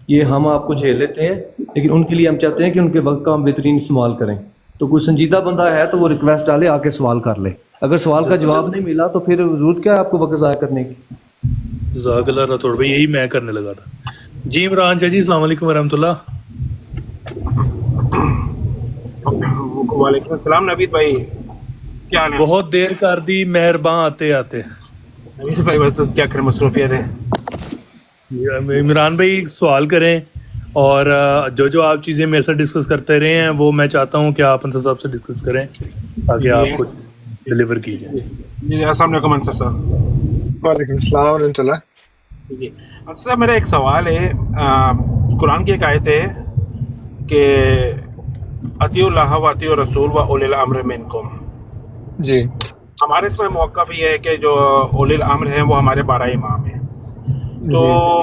یہ ہم آپ کو جھیل لیتے ہیں، لیکن ان کے لیے ہم چاہتے ہیں کہ ان کے وقت کا ہم بہترین استعمال کریں۔ تو کوئی سنجیدہ بندہ ہے تو وہ ریکویسٹ ڈالے، آ کے سوال کر لے، اگر سوال کا جواب نہیں ملا تو پھر ضرورت کیا ہے آپ کو وقت ضائع کرنے کی۔ جزاک اللہ راٹھوڑ بھائی، یہی میں کرنے لگا تھا۔ جی عمران جی، السلام علیکم ورحمۃ اللہ۔ وعلیکم السلام نوید بھائی، کیا حال ہے؟ بہت دیر کر دی مہرباں آتے آتے۔ نوید بھائی بس کیا کریں، مصروفیت ہے۔ عمران بھائی سوال کریں، اور جو آپ چیزیں میرے سے ڈسکس کرتے رہے ہیں وہ میں چاہتا ہوں کہ آپ انصر صاحب سے ڈسکس کریں تاکہ آپ کو ڈلیور کی جائے۔ جی السلام علیکم انصر صاحب۔ وعلیکم السلام ورحمۃ اللہ۔ جی انصر صاحب، میرا ایک سوال ہے، قرآن کی ایک آیت ہے کہ اطیعوا اللہ و اطیعوا الرسول و اولی الامر منکم۔ جی ہمارے اس میں موقف یہ ہے کہ جو اولی الامر ہیں وہ ہمارے 12 امام ہیں، تو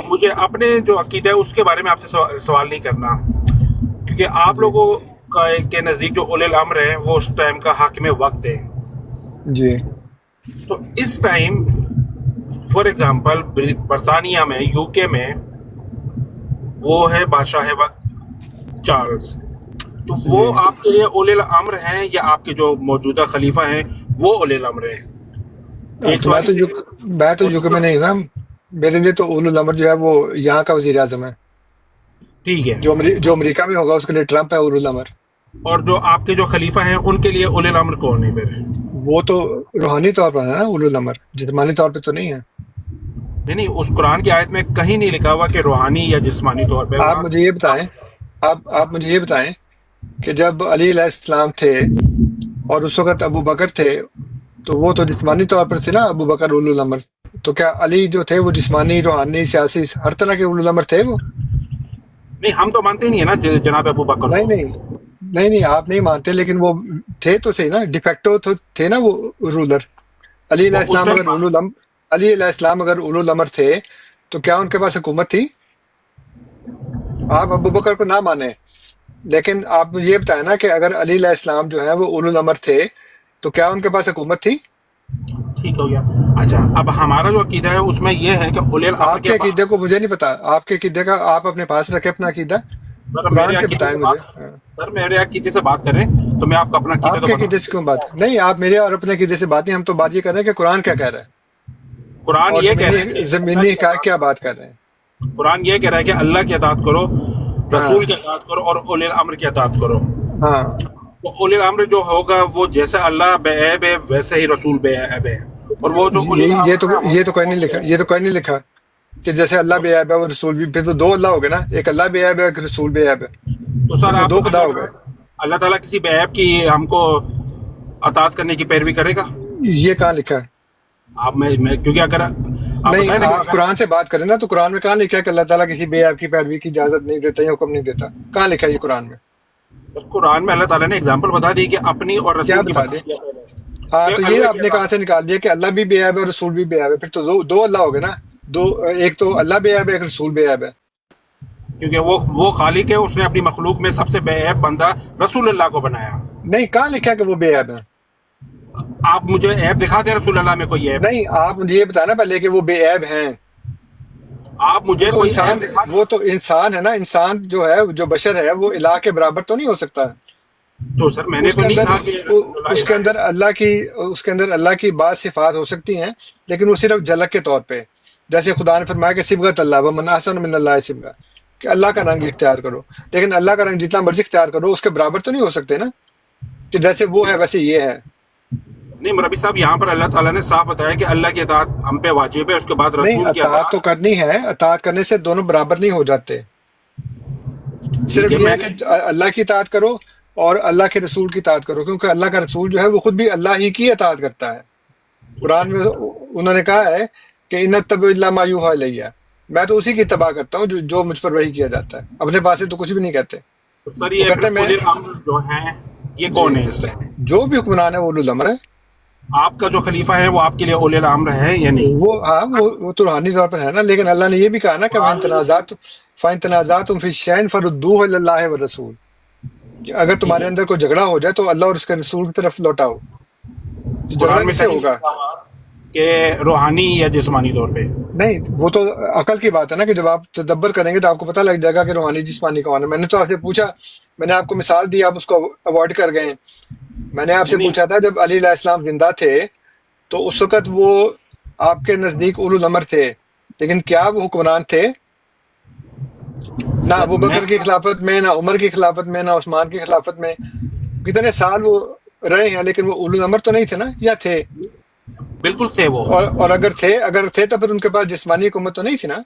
مجھے اپنے جو عقیدہ ہے اس کے بارے میں آپ سے سوال نہیں کرنا، کیونکہ آپ لوگوں کے نزدیک جو اولی الامر ہیں وہ اس ٹائم کا حاکم وقت ہے۔ جی تو اس ٹائم فار ایگزامپل برطانیہ میں، یو کے میں وہ ہے بادشاہ وقت چارلز، تو وہ آپ کے لیے اولی الامر ہیں یا آپ کے جو موجودہ خلیفہ ہیں وہ اولی الامر ہیں؟ میں تو یو کے میں نہیں نا، میرے لیے تو اولو الامر جو ہے وہ یہاں کا وزیر اعظم ہے، ٹھیک ہے، جو امریکہ میں ہوگا اس کے لیے ٹرمپ ہے اولو الامر۔ اور جو آپ کے جو خلیفہ ہیں ان کے لیے اولی الامر کون ہے پھر؟ وہ تو روحانی طور پر ہے نا اولو الامر، جسمانی طور پہ تو نہیں ہے۔ نہیں اس قرآن کی آیت میں کہیں نہیں لکھا ہوا کہ روحانی یا جسمانی طور پہ۔ آپ مجھے یہ بتائیں، آپ مجھے یہ بتائیں کہ جب علی علیہ السلام تھے اور اس وقت ابو بکر تھے تو وہ تو جسمانی طور پر تھے نا ابو بکر اولو الامر، تو کیا علی جو تھے وہ جسمانی، روحانی، سیاسی، ہر طرح کے اولو الامر تھے وہ؟ نہیں ہم تو مانتے نہیں ہے نا جناب ابو بکر کو۔ نہیں آپ نہیں مانتے، لیکن وہ تھے تو صحیح نا، ڈیفیکٹو تھے نا وہ رولر۔ علی علیہ السلام اگر اولو الامر تھے تو کیا ان کے پاس حکومت تھی؟ آپ ابو بکر کو نہ مانیں، لیکن آپ مجھے یہ بتائیں نا کہ اگر علی علیہ السلام جو ہے وہ اولو الامر تھے تو کیا ان کے پاس حکومت تھی؟ ٹھیک ہو گیا۔ اچھا اب ہمارا جو عقیدہ ہے اس میں یہ ہے کہ اولی الامر آپ کے عقیدے کو مجھے نہیں پتا، آپ کے عقیدے کا آپ اپنے پاس رکھیں اپنا عقیدہ، قرآن سے بتائیں مجھے۔ سر میرے عقیدے سے بات کریں تو میں آپ کو اپنا عقیدہ آپ کے عقیدے سے کیوں بات نہیں، آپ میرے اور اپنے عقیدے سے بات نہیں، ہم تو بات یہ کر رہے ہیں کہ قرآن کیا کہہ رہا ہے، قرآن یہ کہہ رہا ہے، زمینی حقائق کیا بات کر رہے ہیں۔ قرآن یہ کہہ رہا ہے کہ اللہ کی اطاعت کرو، رسول کی اطاعت کرو اور اولی الامر کی اطاعت کرو۔ ہاں تو اولی الامر جو ہوگا وہ جیسے اللہ بے عیب ہے ویسے ہی رسول بے عیب ہے، اور وہ جو یہ تو کوئی نہیں لکھا کہ جیسے اللہ بے عیب ہے وہ رسول بھی، پھر تو دو اللہ ہو گئے نا، ایک اللہ بے عیب ہے ایک رسول بے عیب ہے، تو سر آپ دو خدا ہو گئے۔ اللہ تعالیٰ کسی بے عیب کی ہم کو اطاعت کرنے کی پیروی کرے گا؟ یہ کہاں لکھا ہے؟ آپ میں کیونکہ اگر نہیں آپ قرآن سے بات کریں نا تو قرآن میں کہاں لکھا ہے کہ اللہ تعالیٰ کسی بے عیب کی پیروی کی اجازت نہیں دیتا یا حکم نہیں دیتا؟ کہاں لکھا ہے یہ قرآن میں؟ قرآن میں اللہ تعالیٰ نے اگزامپل بتا دی کہ اپنی اور رسول کی بتا دی۔ ہاں تو یہ آپ نے کہاں سے نکال دیا کہ اللہ بھی بے عیب ہے اور رسول بھی بے عیب ہے؟ پھر تو دو اللہ ہو گئے نا، ایک تو اللہ بے عیب ہے ایک رسول بے عیب ہے، کیونکہ وہ خالق ہے، اس نے اپنی مخلوق میں سب سے بے عیب بندہ رسول اللہ کو بنایا۔ نہیں کہاں لکھا کہ وہ بے عیب ہے؟ آپ مجھے عیب دکھا دیں رسول اللہ میں کوئی عیب؟ نہیں آپ مجھے یہ بتانا پہلے کہ وہ بے عیب ہیں۔ آپ مجھے کوئی عیب دکھا دیں۔ وہ تو انسان ہے نا، انسان جو ہے جو بشر ہے وہ الہ کے برابر تو نہیں ہو سکتا۔ تو سر میں نے تو نہیں کہا کہ اس کے اندر اللہ کی بعض صفات ہو سکتی ہیں لیکن وہ صرف جھلک کے طور پہ، جیسے خدا نے فرمایا کہ صبغت اللہ ومن احسن من اللہ صبغہ، کہ اللہ کا رنگ اختیار کرو، لیکن اللہ کا رنگ جتنا مرضی اختیار کرو اس کے برابر تو نہیں ہو سکتے نا، کہ جیسے وہ ہے ویسے یہ ہے۔ نہیں مربی صاحب، یہاں پر اللہ تعالیٰ نے صاف بتایا کہ اللہ کی اطاعت ہم پہ واجب ہے، اس کے بعد نہیں، رسول کی اطاعت تو کرنی ہے، اطاعت کرنے سے دونوں برابر نہیں ہو جاتے، صرف یہ ہے کہ اللہ کی اطاعت کرو اور اللہ کے رسول کی اطاعت کرو، کیونکہ اللہ کا رسول جو ہے وہ خود بھی اللہ ہی کی اطاعت کرتا ہے۔ قرآن میں انہوں نے کہا ہے کہ ان اتبع الا ما یوحی الیہ، میں تو اسی کی اتباع کرتا ہوں جو مجھ پر وحی کیا جاتا ہے، اپنے پاس سے تو کچھ بھی نہیں کہتے۔ سر یہ کہتے ہیں میں جو ہیں یہ کون ہے اس ٹائم؟ جو بھی حکمران ہے وہ اولو الامر ہے۔ آپ کا جو خلیفہ ہے وہ آپ کے لیے اولی الامر ہے یا نہیں؟ وہ ہاں وہ تو روحانی طور پر ہے نا، لیکن اللہ نے یہ بھی کہا نا کہ فَإِن تَنَازَعْتُمْ فِي شَيْءٍ فَرُدُّوهُ إِلَى اللَّهِ وَالرَّسُولِ، کہ اگر تمہارے اندر کوئی جھگڑا ہو جائے تو اللہ اور اس کے رسول کی طرف لوٹاؤ۔ تو جھگڑا کس سے ہوگا؟ کہ روحانی یا جسمانی طور پہ؟ نہیں، وہ تو عقل کی بات ہے نا، کہ جب آپ تدبر کریں گے تو آپ کو پتہ لگ جائے گا کہ روحانی جسمانی کون ہے۔ میں نے تو آپ سے پوچھا، میں نے آپ کو مثال دی، آپ اس کو اوائڈ کر گئے ہیں۔ میں نے آپ سے پوچھا تھا جب علی علیہ السلام زندہ تھے تو اس وقت وہ آپ کے نزدیک اولو الامر تھے، لیکن کیا وہ حکمران تھے؟ نہ ابو بکر کی خلافت میں، نہ عمر کی خلافت میں، نہ عثمان کی خلافت میں، کتنے سال وہ رہے ہیں، لیکن وہ اولو الامر تو نہیں تھے نا، یا تھے؟ بالکل تھے وہ، اور اگر تھے تو پھر ان کے پاس جسمانی حکومت تو نہیں تھی نا۔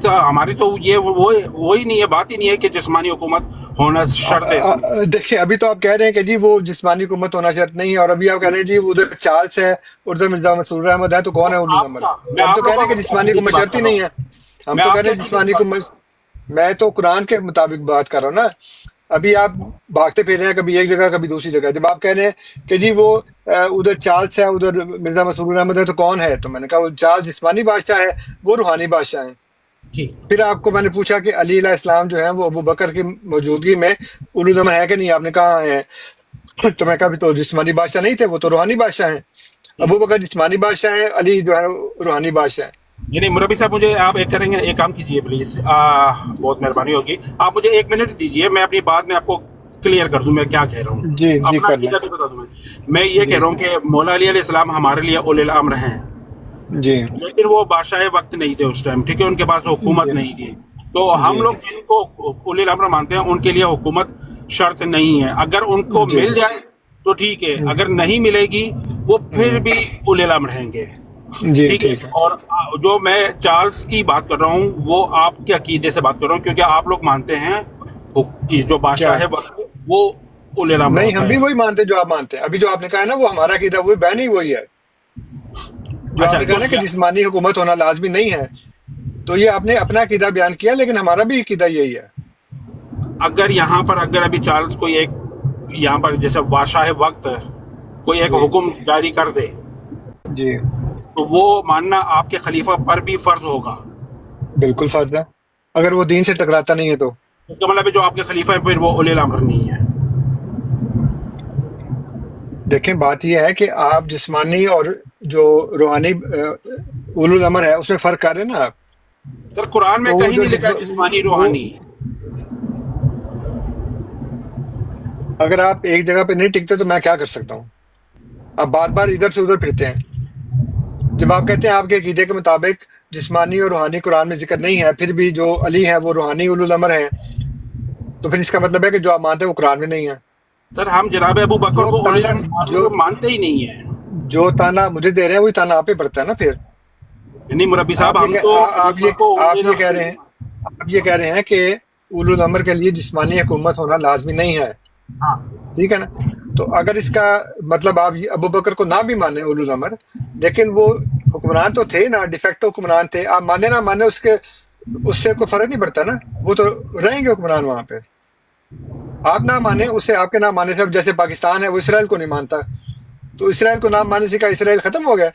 ہماری تو یہ وہی نہیں ہے، بات ہی نہیں ہے کہ جسمانی حکومت ہونا شرط ہے۔ دیکھیں ابھی تو آپ کہہ رہے ہیں کہ جی وہ جسمانی حکومت ہونا شرط نہیں ہے، اور ابھی آپ کہہ رہے ہیں جی ادھر چارلس ہے، ادھر مرزا مسرور احمد ہے، تو کون ہے اولو الامر؟ ہم تو کہہ رہے ہیں کہ جسمانی حکومت شرط ہی نہیں ہے، ہم تو کہہ رہے ہیں جسمانی حکومت۔ میں تو قرآن کے مطابق بات کر رہا ہوں نا، ابھی آپ بھاگتے پھر رہے ہیں کبھی ایک جگہ کبھی دوسری جگہ۔ جب آپ کہہ رہے ہیں کہ جی وہ ادھر چارلس ہے ادھر مرزا مسرور احمد ہے تو کون ہے، تو میں نے کہا وہ چارلس جسمانی بادشاہ ہے، وہ روحانی بادشاہ ہیں۔ پھر آپ کو میں نے پوچھا کہ علی علیہ السلام جو ہیں وہ ابو بکر کی موجودگی میں اولو الامر ہے کہ نہیں، آپ نے کہا ہیں، تو میں کہا تو جسمانی بادشاہ نہیں تھے، وہ تو روحانی بادشاہ ہیں۔ ابو بکر جسمانی بادشاہ ہیں، علی جو ہے روحانی بادشاہ ہیں۔ نہیں مربی صاحب، مجھے آپ ایک کام کیجئے پلیز، بہت مہربانی ہوگی، آپ مجھے 1 منٹ دیجئے، میں اپنی بات میں آپ کو کلیئر کر دوں میں کیا کہہ رہا ہوں، جی اپنا کر عقیدہ لیں۔ بھی بتا دوں۔ میں یہ کہہ رہا ہوں کہ مولا علی علیہ السلام ہمارے لیے اولی الامر ہیں، جی لیکن وہ بادشاہ وقت نہیں تھے اس ٹائم، ٹھیک ہے، ان کے پاس حکومت نہیں تھی، تو ہم لوگ جن کو اولی الامر مانتے ہیں ان کے لیے حکومت شرط نہیں ہے، اگر ان کو مل جائے تو ٹھیک ہے، اگر نہیں ملے گی وہ پھر بھی اولی الامر رہیں گے، ٹھیک ہے۔ اور جو میں چارلس کی بات کر رہا ہوں وہ آپ کے عقیدے سے بات کر رہا ہوں، کیونکہ آپ لوگ مانتے ہیں جو بادشاہ ہے وہ اولی الامر نہیں، ہوتا ہم ہے۔ بھی وہی مانتے جو آپ مانتے ہیں۔ ابھی جو آپ نے کہا ہے نا وہ ہمارا عقیدہ وہی بین ہی وہی ہے، جو آپ نے کہا نا کہ جسمانی حکومت ہونا لازمی نہیں ہے، تو یہ آپ نے اپنا عقیدہ بیان کیا، لیکن ہمارا بھی عقیدہ یہی ہے۔ اگر یہاں پر ابھی چارلس کوئی ایک یہاں پر جیسے بادشاہ وقت کوئی ایک حکم جاری کر دے جی تو وہ ماننا آپ کے خلیفہ پر بھی فرض ہوگا؟ بالکل فرض ہے، اگر وہ دین سے ٹکراتا نہیں ہے تو۔ اس کا مطلب ہے جو آپ کے خلیفہ ہیں پھر وہ اولی الامر نہیں ہے۔ دیکھیں بات یہ ہے کہ آپ جسمانی اور جو روحانی اولو الامر ہے اس میں فرق کر رہے ہیں نا آپ۔ سر قرآن میں کہیں نہیں لکھا جسمانی روحانی۔ اگر آپ ایک جگہ پہ نہیں ٹکتے تو میں کیا کر سکتا ہوں؟ آپ بار بار ادھر سے ادھر پھرتے ہیں۔ جب آپ کہتے ہیں آپ کے عقیدے کے مطابق جسمانی اور روحانی قرآن میں ذکر نہیں ہے، پھر بھی جو علی ہے وہ روحانی اولو الامر ہیں، تو پھر اس کا مطلب ہے کہ جو آپ مانتے ہیں وہ قرآن میں نہیں ہے۔ سر ہم جناب ابو بکر کو اولی الامر مانتے ہی نہیں ہیں۔ جو تانا مجھے دے رہے ہیں وہی تانا آپ پہ پڑتا ہے نا پھر۔ نہیں مربی صاحب، ہم تو آپ یہ کہہ رہے ہیں کہ اولو الامر کے لیے جسمانی حکومت ہونا لازمی نہیں ہے، ٹھیک ہے نا؟ تو اگر اس کا مطلب آپ ابو بکر کو نہ بھی مانیں اولو الامر، لیکن وہ حکمران تو تھے نا، ڈیفیکٹو حکمران تھے، آپ مانے نہ مانے اس سے کوئی فرق نہیں پڑتا نا، وہ تو رہیں گے حکمران وہاں پہ۔ آپ نہ مانیں اس سے آپ کے نہ مانے سے، جیسے پاکستان ہے وہ اسرائیل کو نہیں مانتا، تو اسرائیل کو نہ ماننے سے کیا اسرائیل ختم ہو گیا؟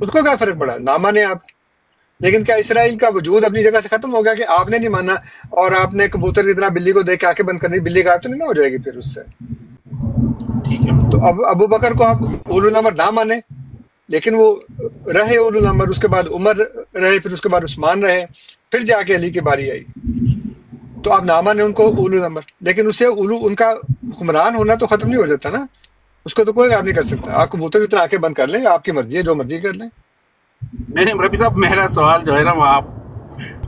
اس کو کیا فرق پڑا؟ نہ مانے آپ، لیکن کیا اسرائیل کا وجود اپنی جگہ سے ختم ہو گیا کہ آپ نے نہیں مانا اور آپ نے کبوتر کی طرح بلی کو دیکھ کے آنکھیں بند کرنی، بلی غائب تو نہیں نہ ہو جائے گی پھر اس سے؟ تو ابو بکر کو آپ اولو الامر نہ مانیں، لیکن وہ رہے اولو الامر، اس کے بعد عمر رہے، پھر اس کے بعد عثمان رہے، پھر جا کے علی کی باری آئی، تو آپ نہ مانیں ان کو اولو الامر، لیکن اسے ان کا حکمران ہونا تو ختم نہیں ہو جاتا نا، اس کو تو کوئی غائب نہیں کر سکتا۔ آپ کبوتر کی طرح آنکھیں بند کر لیں، آپ کی مرضی ہے، جو مرضی کر لیں۔ نہیں ربی صاحب، میرا سوال جو ہے نا وہ آپ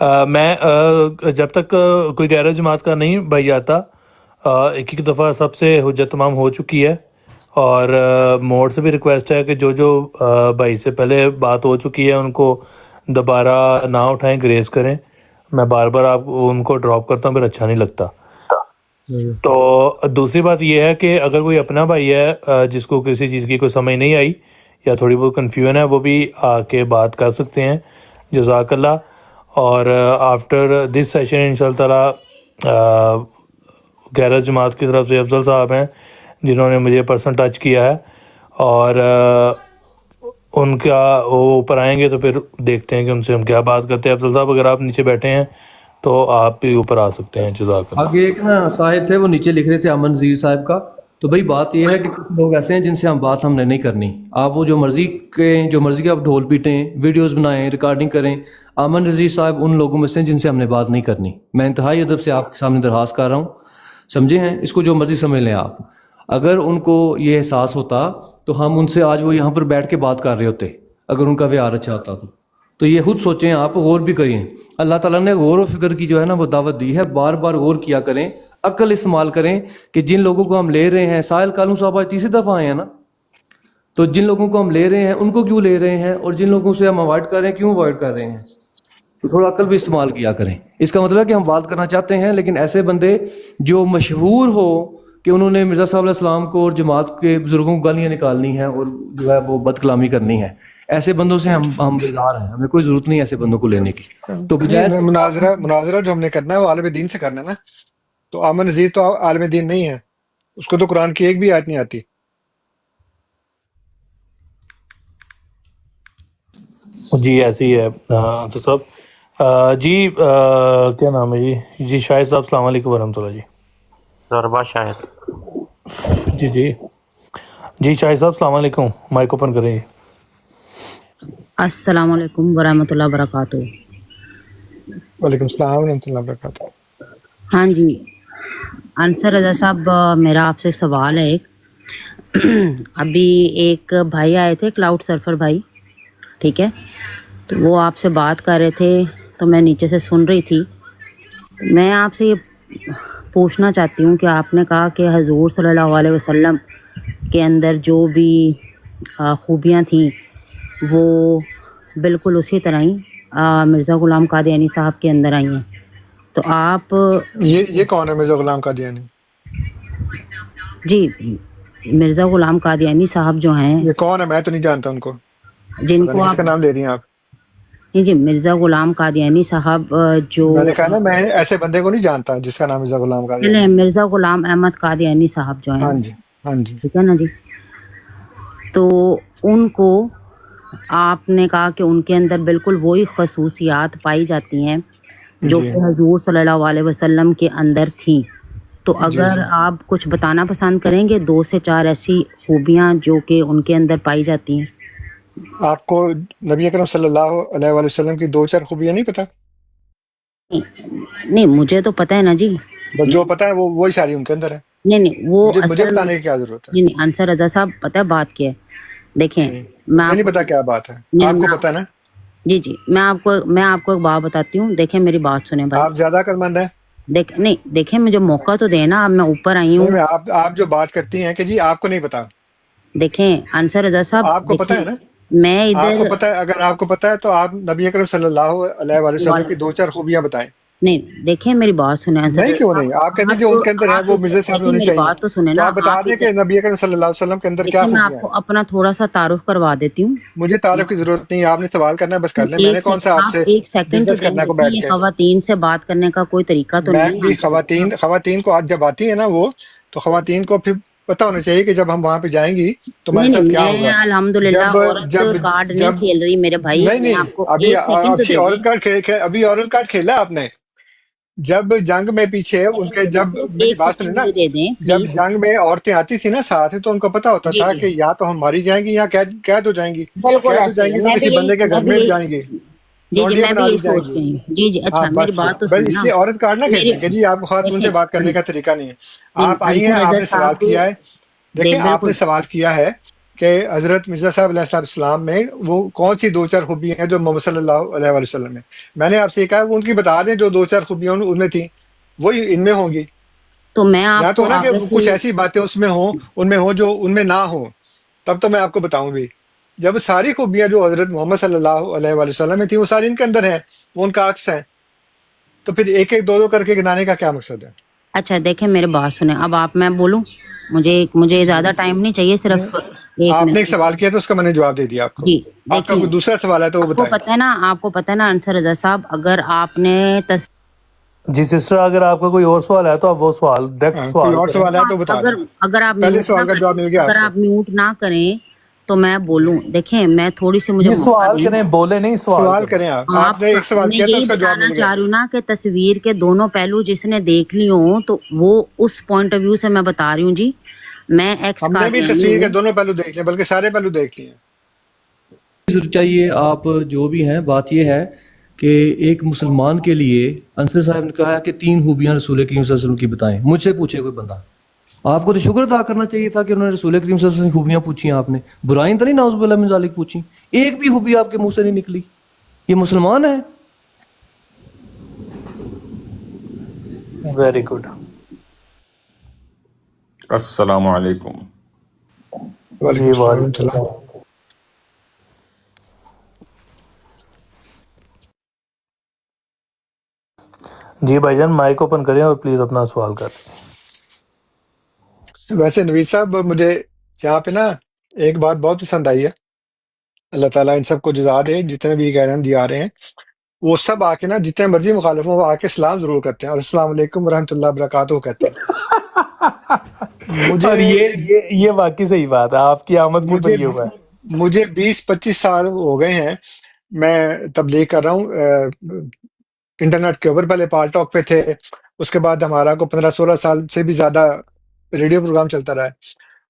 میں جب تک کوئی غیر جماعت کا نہیں بھائی آتا ایک ایک دفعہ سب سے حجت تمام ہو چکی ہے، اور موڈ سے بھی ریکویسٹ ہے کہ جو بھائی سے پہلے بات ہو چکی ہے ان کو دوبارہ نہ اٹھائیں، گریز کریں. میں بار بار آپ ان کو ڈراپ کرتا ہوں، پھر اچھا نہیں لگتا. تو دوسری بات یہ ہے کہ اگر کوئی اپنا بھائی ہے جس کو کسی چیز کی کوئی سمجھ نہیں آئی یا تھوڑی بہت کنفیوژن ہے، وہ بھی آ کے بات کر سکتے ہیں. جزاک اللہ. اور آفٹر دس سیشن ان شاء اللہ تعالیٰ غیر جماعت کی طرف سے افضل صاحب ہیں جنہوں نے مجھے پرسنل ٹچ کیا ہے، اور ان کا وہ اوپر آئیں گے تو پھر دیکھتے ہیں کہ ان سے ہم کیا بات کرتے ہیں. افضل صاحب اگر آپ نیچے بیٹھے ہیں تو آپ بھی اوپر آ سکتے ہیں. جزاک اللہ. آگے ایک نا صاحب تھے، وہ نیچے لکھ رہے تھے امن نذیر صاحب کا. تو بھائی بات یہ ہے کہ کچھ لوگ ایسے ہیں جن سے ہم نے نہیں کرنی. آپ وہ جو مرضی کے آپ ڈھول پیٹیں، ویڈیوز بنائیں، ریکارڈنگ کریں. امن نذیر صاحب ان لوگوں میں سے ہیں جن سے ہم نے بات نہیں کرنی. میں انتہائی ادب سے آپ کے سامنے درخواست کر رہا ہوں، سمجھے ہیں؟ اس کو جو مرضی سمجھ لیں آپ. اگر ان کو یہ احساس ہوتا تو ہم ان سے آج وہ یہاں پر بیٹھ کے بات کر رہے ہوتے، اگر ان کا ویار اچھا ہوتا تو یہ خود سوچیں، آپ غور بھی کریں. اللہ تعالیٰ نے غور و فکر کی جو ہے نا وہ دعوت دی ہے. بار بار غور کیا کریں، عقل استعمال کریں کہ جن لوگوں کو ہم لے رہے ہیں، ساحل کالوں صاحب آج تیسری دفعہ آئے ہیں نا، تو جن لوگوں کو ہم لے رہے ہیں ان کو کیوں لے رہے ہیں، اور جن لوگوں سے ہم اوائڈ کر رہے ہیں کیوں اوائڈ کر رہے ہیں. تو تھوڑا عقل بھی استعمال کیا کریں. اس کا مطلب ہے کہ ہم بات کرنا چاہتے ہیں، لیکن ایسے بندے جو مشہور ہو کہ انہوں نے مرزا صاحب علیہ السلام کو اور جماعت کے بزرگوں کو گالیاں نکالنی ہیں اور جو ہے وہ بد کلامی کرنی ہے، ایسے بندوں سے ہم بیزار ہیں. ہمیں کوئی ضرورت نہیں ایسے بندوں کو لینے کی. تو بجائے مناظرہ جو ہم نے کرنا ہے وہ عالم دین سے کرنا ہے نا. تو امن نذیر تو عالم دین نہیں ہے، اس کو تو قرآن کی ایک بھی آیت نہیں آتی. جی ایسے ہی ہے انصر صاحب. جی کیا نام ہے جی شاہد صاحب السلام علیکم ورحمۃ اللہ. جی ضربہ شاہد. جی شاہد صاحب السلام علیکم، مائک اوپن کریں. السلام علیکم ورحمۃ اللہ وبرکاتہ. وعلیکم السلام ورحمۃ اللہ وبرکاتہ. ہاں جی انصر رضا صاحب، میرا آپ سے سوال ہے ایک. ابھی ایک بھائی آئے تھے، کلاؤڈ سرفر بھائی، ٹھیک ہے، تو وہ آپ سے بات کر رہے تھے تو میں نیچے سے سن رہی تھی. میں آپ سے یہ پوچھنا چاہتی ہوں کہ آپ نے کہا کہ حضور صلی اللہ علیہ وسلم کے اندر جو بھی خوبیاں تھیں وہ بالکل اسی طرح ہی مرزا غلام قادیانی صاحب کے اندر آئی ہیں. تو آپ یہ کون ہے مرزا غلام قادیانی؟ جی مرزا غلام قادیانی صاحب جو ہیں، یہ کون ہے؟ میں تو نہیں جانتا ان کو. جن کو کس کا نام لے رہی ہیں آپ؟ جی مرزا غلام قادیانی صاحب جو میں نے کہا نا میں ایسے بندے کو نہیں جانتا جس کا نام مرزا غلام قادیانی. مرزا غلام احمد قادیانی صاحب جو ہیں، ہاں جی ہاں جی، ٹھیک ہے نا جی. تو ان کو آپ نے کہا کہ ان کے اندر بالکل وہی خصوصیات پائی جاتی ہیں جو کہ حضور صلی اللہ علیہ وسلم کے اندر تھیں. تو اگر آپ کچھ بتانا پسند کریں گے 2 سے 4 ایسی خوبیاں جو کہ ان کے اندر پائی جاتی ہیں. آپ کو نبی اکرم صلی اللہ علیہ وآلہ وسلم کی 2-4 خوبیاں نہیں پتہ؟ نہیں مجھے تو پتہ ہے نا جی، بس جو پتہ ہے وہی ساری ان کے اندر ہے. نہیں وہ مجھے بتانے کی کیا ضرورت ہے؟ نہیں انصر رضا صاحب پتہ ہے بات کیا ہے، دیکھیں میں نہیں پتا کیا بات ہے، آپ کو پتہ ہے نا. جی میں آپ کو ایک بات بتاتی ہوں. دیکھیں میری بات سنیں بھائی. آپ زیادہ عقل مند ہیں. دیکھیں مجھے موقع تو دینا. اب میں اوپر آئی ہوں. آپ جو بات کرتی ہیں کہ جی آپ کو نہیں پتا. دیکھیں انصر رضا صاحب، آپ کو پتہ ہے نا، میں ادھر آپ کو پتہ ہے. اگر آپ کو پتہ ہے تو آپ نبی اکرم صلی اللہ علیہ وآلہ وسلم کی 2-4 خوبیاں بتائیں. نہیں دیکھیں میری بات سنیں. نہیں کیوں نہیں؟ آپ کہتے ہیں جو ان کے اندر ہے وہ مرزا صاحب ہونی چاہیے. بات تو سنیں تو نا. آپ بتا دیں کہ نبی اکرم صلی اللہ علیہ وسلم کے اندر کیا میں خوبیاں آپ ہیں. کو اپنا تھوڑا سا تعارف کروا دیتی ہوں. مجھے تعارف کی ضرورت نہیں، آپ نے سوال کرنا ہے بس کر لیں. میں نے کون سا آپ سے ایک سیکنڈ بزنس کرنا کو بیٹھ کے. خواتین سے بات کرنے کا کوئی طریقہ تو نہیں بھی خواتین کو جب آتی ہے نا وہ، تو خواتین کو پھر پتہ ہونا چاہیے کہ جب ہم وہاں پہ جائیں گی تو ہمارے ساتھ کیا ہوگا. الحمدللہ عورت کارڈ نہیں کھیل رہی میرے بھائی. نہیں ابھی عورت کارڈ کھیلا آپ نے. جب جنگ میں پیچھے ان کے جب میری بات سنیں نا، جب جنگ میں عورتیں آتی تھی نا ساتھ، تو ان کو پتا ہوتا تھا کہ یا تو ہم ماری جائیں گی یا قید ہو جائیں گی. قید ہو جائیں گی تو کسی بندے کے گھر میں جائیں گی. جی میں بھی یہی سوچ گئی. جی اچھا میری بات تو بس اس سے عورت کارڈ نہ کھیلیں کہ جی آپ خواتین سے بات کرنے کا طریقہ نہیں ہے. آپ آئی ہیں، آپ نے سوال کیا ہے. دیکھیں آپ نے سوال کیا ہے کہ حضرت مرزا صاحب علیہ السلام میں وہ کون سی 2-4 خوبیاں ہیں جو محمد صلی اللہ علیہ وآلہ وسلم میں. میں نے آپ سے یہ کہا وہ ان کی بتا دیں جو 2-4 خوبیاں ان میں تھیں وہی ان میں ہوں گی. تو میں یا آپ تو کو نا کہ آگے کچھ سے ایسی باتیں اس میں ہوں ان میں ہوں جو ان میں نہ ہوں، تب تو میں آپ کو بتاؤں بھی. جب ساری خوبیاں جو حضرت محمد صلی اللہ علیہ وآلہ وسلم میں تھیں وہ ساری ان کے اندر ہیں، وہ ان کا عکس ہیں، تو پھر ایک ایک 2-2 کر کے گنانے کا کیا مقصد ہے؟ اچھا دیکھیں میرے بات سنیں. اب آپ میں بولوں، مجھے زیادہ ٹائم نہیں چاہیے، صرف ایک آپ نے ایک منٹ. سوال کیا تو اس کا میں نے جواب دے دیا آپ کو. جی آپ کا دیکھیں، کوئی دوسرا سوال ہے تو وہ آپ کو بتائیں. پتہ ہے نا انصر رضا صاحب، اگر آپ نے جی سسٹر، اگر آپ کا کوئی اور سوال ہے تو آپ وہ سوال ڈائریکٹ کوئی سوال اور کریں. سوال ہے تو بتا دیں. اگر آپ پہلے میوٹ نہ سوال کا جواب مل گیا آپ کو. نہ کریں تو میں بولوں. دیکھیں میں تھوڑی سی مجھے یہ موقع سوال دیں. کریں، بولے نہیں، سوال سوال کریں. کریں آپ نے ایک سوال میں کیا تھا یہی اس کا جواب بتانا مل گیا. چاہ رہی ہوں نا کہ تصویر کے دونوں پہلو جس نے دیکھ لی ہوں تو وہ اس پوائنٹ آف ویو سے میں بتا رہی ہوں. جی میں ایکس ہم نے بھی قادیانی تصویر کے ہوں. دونوں پہلو دیکھ لیے، بلکہ سارے پہلو دیکھ لیے. چاہیے آپ جو بھی ہیں، بات یہ ہے کہ ایک مسلمان کے لیے انصر صاحب نے کہا کہ 3 خوبیاں رسول کریم صلی اللہ علیہ وسلم کی بتائیں. مجھ سے پوچھے کوئی بندہ، آپ کو تو شکر ادا کرنا چاہیے تھا کہ انہوں نے رسول کریم صلی اللہ علیہ وسلم کی خوبیاں پوچھی. آپ نے برائیں تو نہیں نعوذ باللہ من ذالک پوچھی، ایک بھی خوبی آپ کے منہ سے نہیں نکلی. یہ مسلمان ہے؟ Very good. السلام علیکم. وعلیکم جی السلام ورحمۃ وعلیکم اللہ. السلام. جی بھائی جان مائک اوپن کریں اور پلیز اپنا سوال کریں. ویسے نوید صاحب مجھے یہاں پہ نا ایک بات بہت پسند آئی ہے. اللہ تعالیٰ ان سب کو جزا دے، جتنے بھی غیر احمدی آ رہے ہیں وہ سب آ کے نا جتنے مرضی مخالف ہوں وہ آ کے سلام ضرور کرتے ہیں اور السلام علیکم ورحمۃ اللہ وبرکاتہ کہتے ہیں. مجھے اور یہ واقعی صحیح بات ہے، آپ کی آمد کے اوپر مجھے یہ ہوا ہے. مجھے 20-25 سال ہو گئے ہیں میں تبلیغ کر رہا ہوں انٹرنیٹ کے اوپر. پہلے پال ٹاک پہ تھے، اس کے بعد ہمارا کو 15-16 سال سے بھی زیادہ ریڈیو پروگرام چلتا رہا ہے.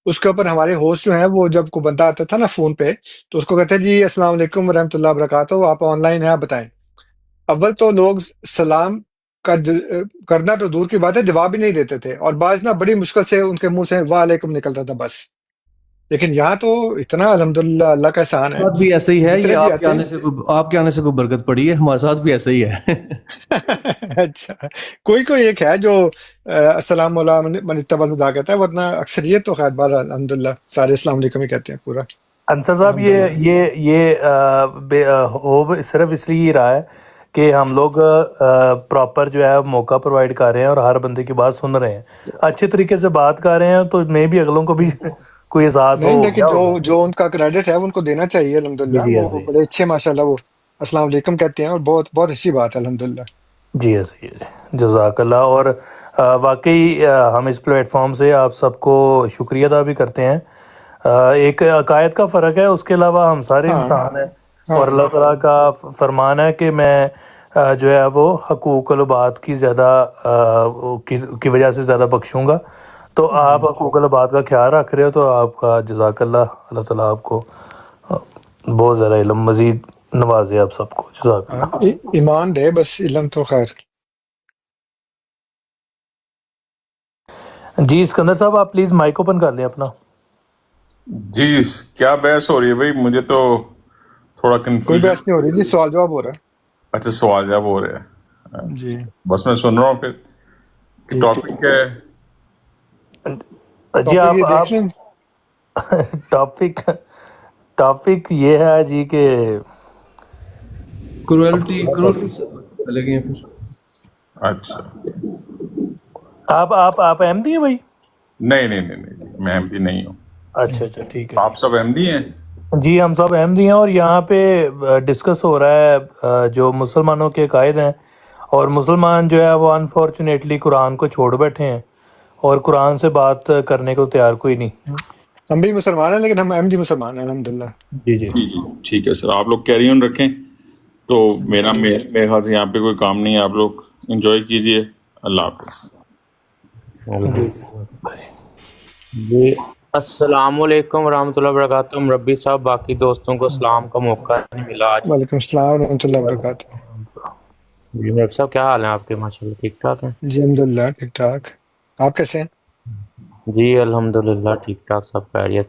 اس کے اوپر ہمارے ہوسٹ جو ہیں وہ جب کوئی بندہ آتا تھا نا فون پہ تو اس کو کہتے ہیں جی السلام علیکم ورحمۃ اللہ وبرکاتہ، آپ آن لائن ہیں آپ بتائیں. اول تو لوگ سلام کرنا تو دور کی بات ہے جواب ہی نہیں دیتے تھے، اور بعض نا بڑی مشکل سے ان کے منہ سے وعلیکم نکلتا تھا بس. لیکن یہاں تو اتنا الحمدللہ اللہ کا احسان ہے، ساتھ بھی ایسے ہی ہے. جتنے یہ بھی آپ کے آتے آنے سے کوئی برکت پڑی ہے، ہمارے ساتھ بھی ایسا ہی ہے. اچھا کوئی ایک ہے جو السلام علیکم من اتبع الہدی کہتا ہے، ورنہ اکثریت تو خیر بار الحمدللہ سارے السلام علیکم ہی کہتے ہیں پورا. انصر صاحب یہ صرف اس لیے ہی رہا ہے کہ ہم لوگ پراپر جو ہے موقع پرووائڈ کر رہے ہیں اور ہر بندے کی بات سن رہے ہیں، اچھے طریقے سے بات کر رہے ہیں، تو میں بھی اگلوں کو بھی کوئی احساس نہیں ہو لیکن گیا ہوگا. جو ان کا کریڈٹ ہے ان کو دینا چاہیے الحمدللہ. جی وہ بڑے اچھے ماشاءاللہ وہ السلام علیکم کہتے ہیں اور بہت بہت اچھی بات ہے الحمدللہ. جی ایسے ہی ہے، جزاک اللہ. اور واقعی ہم اس پلیٹ فارم سے آپ سب کو شکریہ ادا بھی کرتے ہیں. ایک عقائد کا فرق ہے، اس کے علاوہ ہم سارے ہاں انسان ہیں، ہاں اور اللہ تعالیٰ کا فرمان ہے کہ میں جو ہے وہ حقوق العباد کی زیادہ کی وجہ سے زیادہ بخشوں گا. تو آپ حقوق العباد کا خیال رکھ رہے ہو تو آپ کا جزاک اللہ. اللہ تعالیٰ آپ کو بہت زیادہ علم مزید نوازے آپ سب کو. جزاک اللہ. ایمان دے بس، علم تو خیر. جی اسکندر صاحب آپ پلیز مائک اوپن کر لیں اپنا. جی کیا بحث ہو رہی ہے بھائی؟ مجھے تو تھوڑا کوئی کنفیوژن. بحث نہیں ہو رہی جی، سوال جواب ہو رہا اچھا سوال جواب ہو رہا ہے. ہے جی. بس میں سن رہا ہوں. پھر ٹاپک ہے. جی ٹاپک یہ دیکھ آپ لیں. ٹاپک یہ ہے جی کہ کروئلٹی لگے ہیں پھر. اچھا آپ احمدی ہیں بھائی؟ نہیں میں احمدی نہیں ہوں. اچھا ٹھیک ہے. آپ سب احمدی ہیں؟ جی ہم سب احمدی ہیں، اور یہاں پہ ڈسکس ہو رہا ہے جو مسلمانوں کے عقائد ہیں، اور مسلمان جو ہے وہ انفارچونیٹلی قرآن کو چھوڑ بیٹھے ہیں اور قرآن سے بات کرنے کو تیار کوئی نہیں. ہم بھی مسلمان ہیں لیکن ہم احمدی مسلمان ہیں الحمدللہ. جی ٹھیک ہے سر، آپ لوگ کیری آن رکھیں. تو میرے خیال سے یہاں پہ کوئی کام نہیں ہے، آپ لوگ انجوائے کیجئے. اللہ حافظ. جی السلام علیکم ورحمۃ اللہ وبرکاتہ. ربی صاحب باقی دوستوں کو سلام کا موقع نہیں ملا آج. وعلیکم السلام ورحمۃ اللہ وبرکاتہ. جی ربی صاحب کیا حال ہیں آپ کے؟ ماشاءاللہ ٹھیک ٹھاک ہیں؟ جی الحمدللہ ٹھیک ٹھاک. آپ کیسے ہیں؟ جی الحمدللہ ٹھیک ٹھاک، سب خیریت.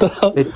ਤਾਂ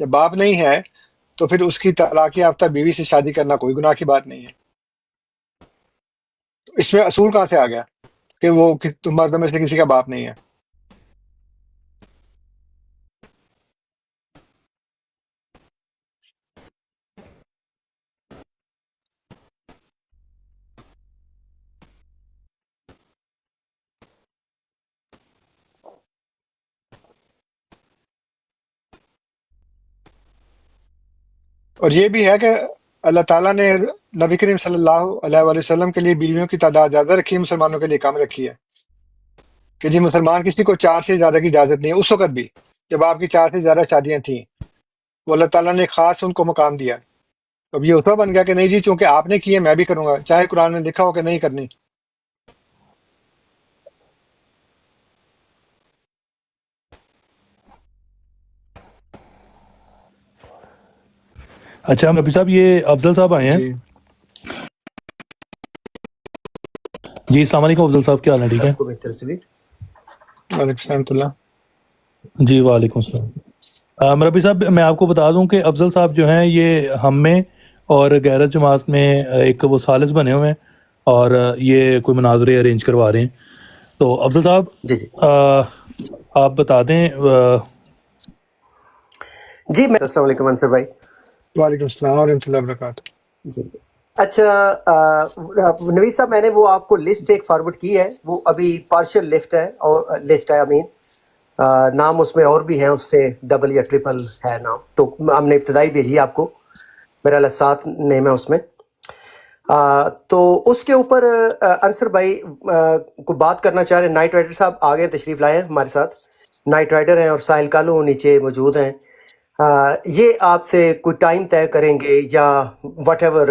جب باپ نہیں ہے تو پھر اس کی طلاق یافتہ بیوی سے شادی کرنا کوئی گناہ کی بات نہیں ہے. تو اس میں اصول کہاں سے آ گیا کہ وہ تم مردوں میں سے کسی کا باپ نہیں ہے؟ اور یہ بھی ہے کہ اللہ تعالیٰ نے نبی کریم صلی اللہ علیہ وآلہ وسلم کے لیے بیویوں کی تعداد زیادہ رکھی ہے، مسلمانوں کے لیے کم رکھی ہے، کہ جی مسلمان کسی کو 4 سے زیادہ کی اجازت نہیں ہے. اس وقت بھی جب آپ کی 4 سے زیادہ شادیاں تھیں، وہ اللہ تعالیٰ نے خاص ان کو مقام دیا. اب یہ اتوا بن گیا کہ نہیں جی چونکہ آپ نے کی ہے میں بھی کروں گا، چاہے قرآن میں لکھا ہو کہ نہیں کرنی. اچھا نبی صاحب، یہ افضل صاحب آئے ہیں. جی جی السلام علیکم افضل صاحب، کیا حال ہے؟ ٹھیک ہے. وعلیکم السلام ورحمۃ اللہ. جی وعلیکم السلام. ربی صاحب میں آپ کو بتا دوں کہ افضل صاحب جو ہیں یہ ہم میں اور غیرت جماعت میں ایک وہ ثالث بنے ہوئے ہیں اور یہ کوئی مناظرے ارینج کروا رہے ہیں. تو افضل صاحب جی جی آپ بتا دیں. جی میں السلام علیکم انصر بھائی. وعلیکم السلام ورحمۃ اللہ وبرکاتہ. جی اچھا نوید صاحب، میں نے وہ آپ کو لسٹ ایک فارورڈ کی ہے، وہ ابھی پارشل لسٹ ہے اور لسٹ ہے نام اس میں اور بھی ہیں، اس سے ڈبل یا ٹرپل ہے نام، تو ہم نے ابتدائی بھیجی آپ کو، میرا 7 نیم ہے اس میں. تو اس کے اوپر انصر بھائی کو بات کرنا چاہ رہے ہیں. نائٹ رائڈر صاحب آگے تشریف لائے ہیں ہمارے ساتھ، نائٹ رائڈر ہیں، اور ساحل کالو نیچے موجود ہیں. یہ آپ سے کوئی ٹائم طے کریں گے یا وٹ ایور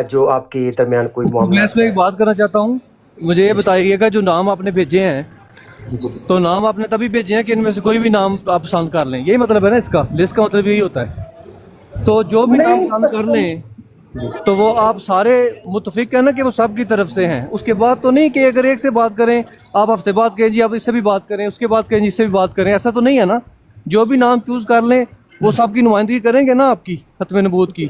جو آپ کے درمیان کوئی معاملہ. میں اس میں ایک بات کرنا چاہتا ہوں، مجھے یہ بتائیے گا جو نام آپ نے بھیجے ہیں تو نام آپ نے تبھی بھیجے ہیں کہ ان میں سے کوئی بھی نام آپ پسند کر لیں، یہی مطلب ہے نا اس کا؟ لسٹ کا مطلب یہی ہوتا ہے. تو جو بھی نام پسند کر لیں تو وہ آپ سارے متفق ہیں نا کہ وہ سب کی طرف سے ہیں. اس کے بعد تو نہیں کہ اگر ایک سے بات کریں آپ ہفتے بعد کہیں جی آپ اس سے بھی بات کریں، اس کے بعد کہیں جی اس سے بھی بات کریں، ایسا تو نہیں ہے نا. جو بھی نام چوز کر لیں وہ سب کی نمائندگی کریں گے نا آپ کی ختم نبوت کی.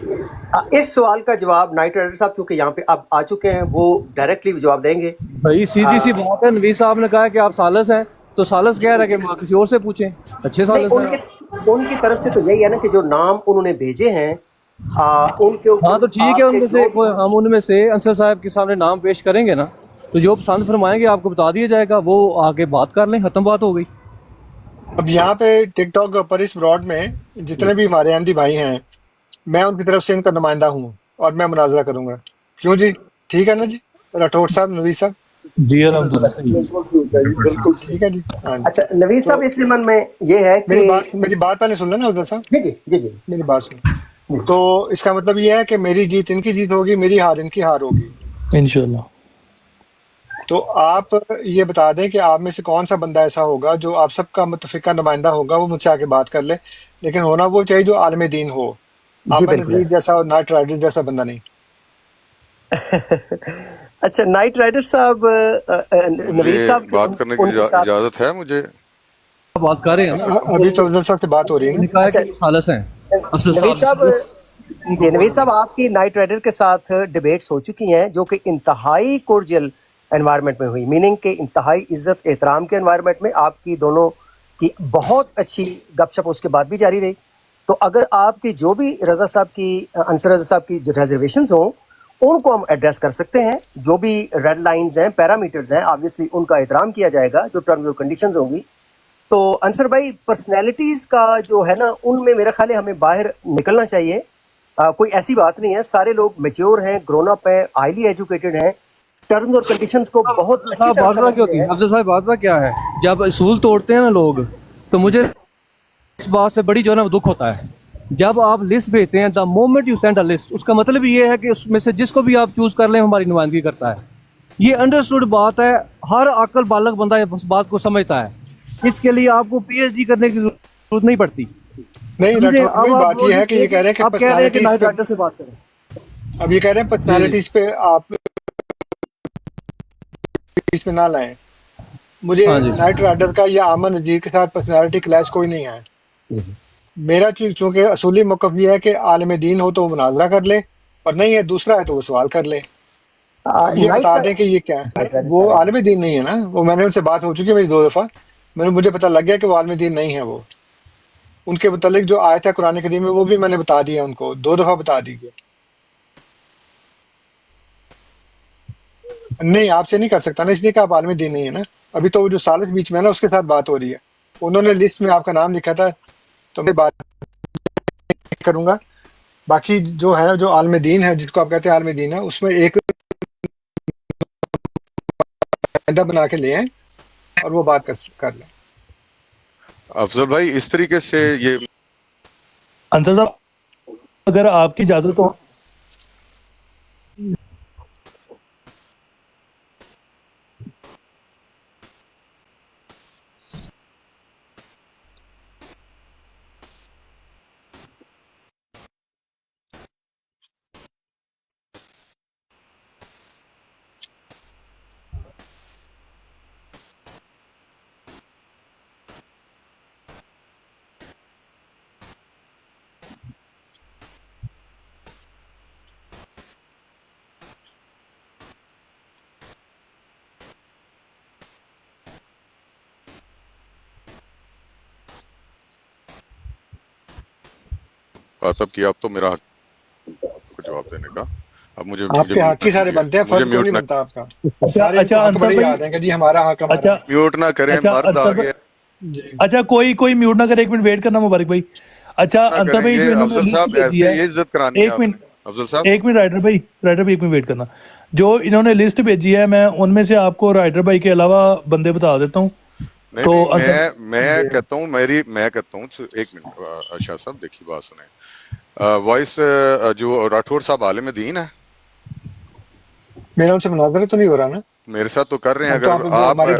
اس سوال کا جواب نائٹ رائڈر صاحب چونکہ یہاں پہ اب آ چکے ہیں وہ ڈائریکٹلی جواب دیں گے. بھائی سیدھی سی بات ہے، نوید صاحب نے کہا کہ آپ ثالث ہیں تو ثالث کہہ رہا ہے کہ آپ کسی اور سے پوچھیں. اچھے ثالث ہیں ان کی طرف سے تو یہی ہے نا کہ جو نام انہوں نے بھیجے ہیں ان کے اوپر. ہاں تو ٹھیک ہے، ان میں سے ہم ان میں سے انصر صاحب کے سامنے نام پیش کریں گے نا، تو جو پسند فرمائیں گے آپ کو بتا دیا جائے گا، وہ آگے بات کر لیں، ختم بات ہو گئی. اب یہاں پہ ٹک ٹاک کے اوپر اس براڈ میں جتنے بھی ہمارے احمدی بھائی ہیں، میں ان کی طرف سے ان کا نمائندہ ہوں اور میں مناظرہ کروں گا. کیوں جی؟ ٹھیک ہے نا جی راٹھوڑ صاحب، نوید صاحب؟ جی الحمدللہ بالکل ٹھیک ہے جی. اچھا نوید صاحب، اس ضمن میں یہ ہے کہ میری بات پہلے سن لینا افضل صاحب. جی جی جی جی میری بات سن. تو اس کا مطلب یہ ہے کہ میری جیت ان کی جیت ہوگی، میری ہار ان کی ہار ہوگی انشاءاللہ. تو آپ یہ بتا دیں کہ آپ میں سے کون سا بندہ ایسا ہوگا جو آپ سب کا متفقہ نمائندہ ہوگا، وہ مجھ سے آ کے بات کر لے، لیکن ہونا وہ چاہیے جو عالم دین ہو. آپ نذیر جیسا اور نائٹ رائڈر جیسا بندہ نہیں. اچھا نائٹ رائڈر صاحب، نوید صاحب بات کرنے کی اجازت ہے مجھے؟ بات کر رہے ہیں ابھی تو افضل صاحب سے بات ہو رہی ہے. خالص ہیں نوید صاحب. جی نوید صاحب، آپ کی نائٹ رائڈر کے ساتھ ڈیبیٹس ہو چکی ہیں جو کہ انتہائی کورجل انوائرمنٹ میں ہوئی، میننگ کہ انتہائی عزت احترام کے انوائرمنٹ میں آپ کی دونوں کی بہت اچھی گپ شپ اس کے بعد بھی جاری رہی. تو اگر آپ کی جو بھی رضا صاحب کی، انصر رضا صاحب کی جو ریزرویشنز ہوں ان کو ہم ایڈریس کر سکتے ہیں. جو بھی ریڈ لائنز ہیں، پیرامیٹرز ہیں، آبویسلی ان کا احترام کیا جائے گا جو ٹرمز اور کنڈیشنز ہوں گی. تو انصر بھائی، پرسنالٹیز کا جو ہے نا ان میں میرا خیال ہے ہمیں باہر نکلنا چاہیے. کوئی ایسی بات نہیں ہے، سارے لوگ میچور ہیں، گرون اپ ہیں، ہائیلی ایجوکیٹڈ ہیں، ٹرمز اور کنڈیشنز کو بہت اچھی طرح سمجھتے ہیں. افضل صاحب بات کیا ہے، جب اصول توڑتے ہیں نا لوگ تو مجھے اس بات سے بڑی جو ہے نا دکھ ہوتا ہے. جب آپ لسٹ بھیجتے ہیں، the moment you send a list, اس کا مطلب یہ ہے کہ اس میں سے جس کو بھی آپ چوز کر لیں ہماری نمائندگی کرتا ہے. یہ انڈرسٹوڈ بات ہے، ہر عقل بالغ بندہ اس بات کو سمجھتا ہے. اس کے لیے آپ کو پی ایچ ڈی کرنے کی ضرورت نہیں پڑتی. نہیں بات یہ ہے کہ یہ کہہ رہے ہیں کہ پرسنالٹیز پہ سے بات کریں. اب یہ کہہ رہے ہیں پرسنالٹیز پہ آپ اس میں نہ لائیں. مجھے نائٹ رائڈر کا یا امن نذیر کے ساتھ پرسنالٹی کلیش کوئی نہیں ہے. میرا چیز چونکہ اصولی موقف یہ ہے کہ عالم دین ہو تو وہ مناظرہ کر لے، اور نہیں ہے دوسرا ہے تو وہ سوال کر لے. اب یہ بتا دیں کہ یہ کیا ہے. وہ عالم دین نہیں ہے نا، وہ میں نے ان سے بات ہو چکی ہے میری 2 دفعہ، مجھے پتہ لگ گیا کہ وہ عالم دین نہیں ہے. وہ ان کے متعلق جو آیت ہے قرآن کریم میں وہ بھی میں نے بتا دیا ان کو، 2 دفعہ بتا دی گئی. نہیں آپ سے نہیں کر سکتا نا، اس لیے کہ آپ عالم دین نہیں ہے نا. ابھی تو وہ جو سالس بیچ میں ہے نا اس کے ساتھ بات ہو رہی ہے، انہوں نے لسٹ میں آپ کا نام لکھا تھا تو میں بات کروں گا. باقی جو ہے جو عالم دین ہے جس کو آپ کہتے ہیں عالم دین ہے، اس میں ایک نمائندہ بنا کے لے آئیں اور وہ بات کر لیں. افضل بھائی اس طریقے سے یہ انصر صاحب اگر آپ کی اجازت ہو خاطب کیا، اب تو میرا حق کو جواب دینے کا. اب مجھے آپ کے حق کی سارے بنتے ہیں، فرض کیوں نہیں بنتا آپ کا؟ سارے حق بڑے یاد ہیں کہ جی ہمارا حق ہمارا. میوٹ نہ کریں، مرد آ گیا. اچھا کوئی میوٹ نہ کرے، 1 منٹ ویٹ کرنا مبارک بھائی. اچھا انصر بھائی جو انہوں نے لسٹ بھیجی ہے، یہ عزت کرانی ہے 1 منٹ افضل صاحب. 1 منٹ رائڈر بھائی 1 منٹ ویٹ کرنا. جو انہوں نے لسٹ بھیجی ہے میں ان میں سے آپ کو رائڈر بھائی کے علاوہ بندے بتا دیتا ہوں. تو میں کہتا ہوں میں کہتا ہوں 1 منٹ شاہ صاحب دیکھیے بات سنیں. وائس جو راٹھور صاحب عالم دین ہے، میرا ان سے مناظرہ تو نہیں ہو رہا نا؟ میرے ساتھ تو کر رہے ہیں. اگر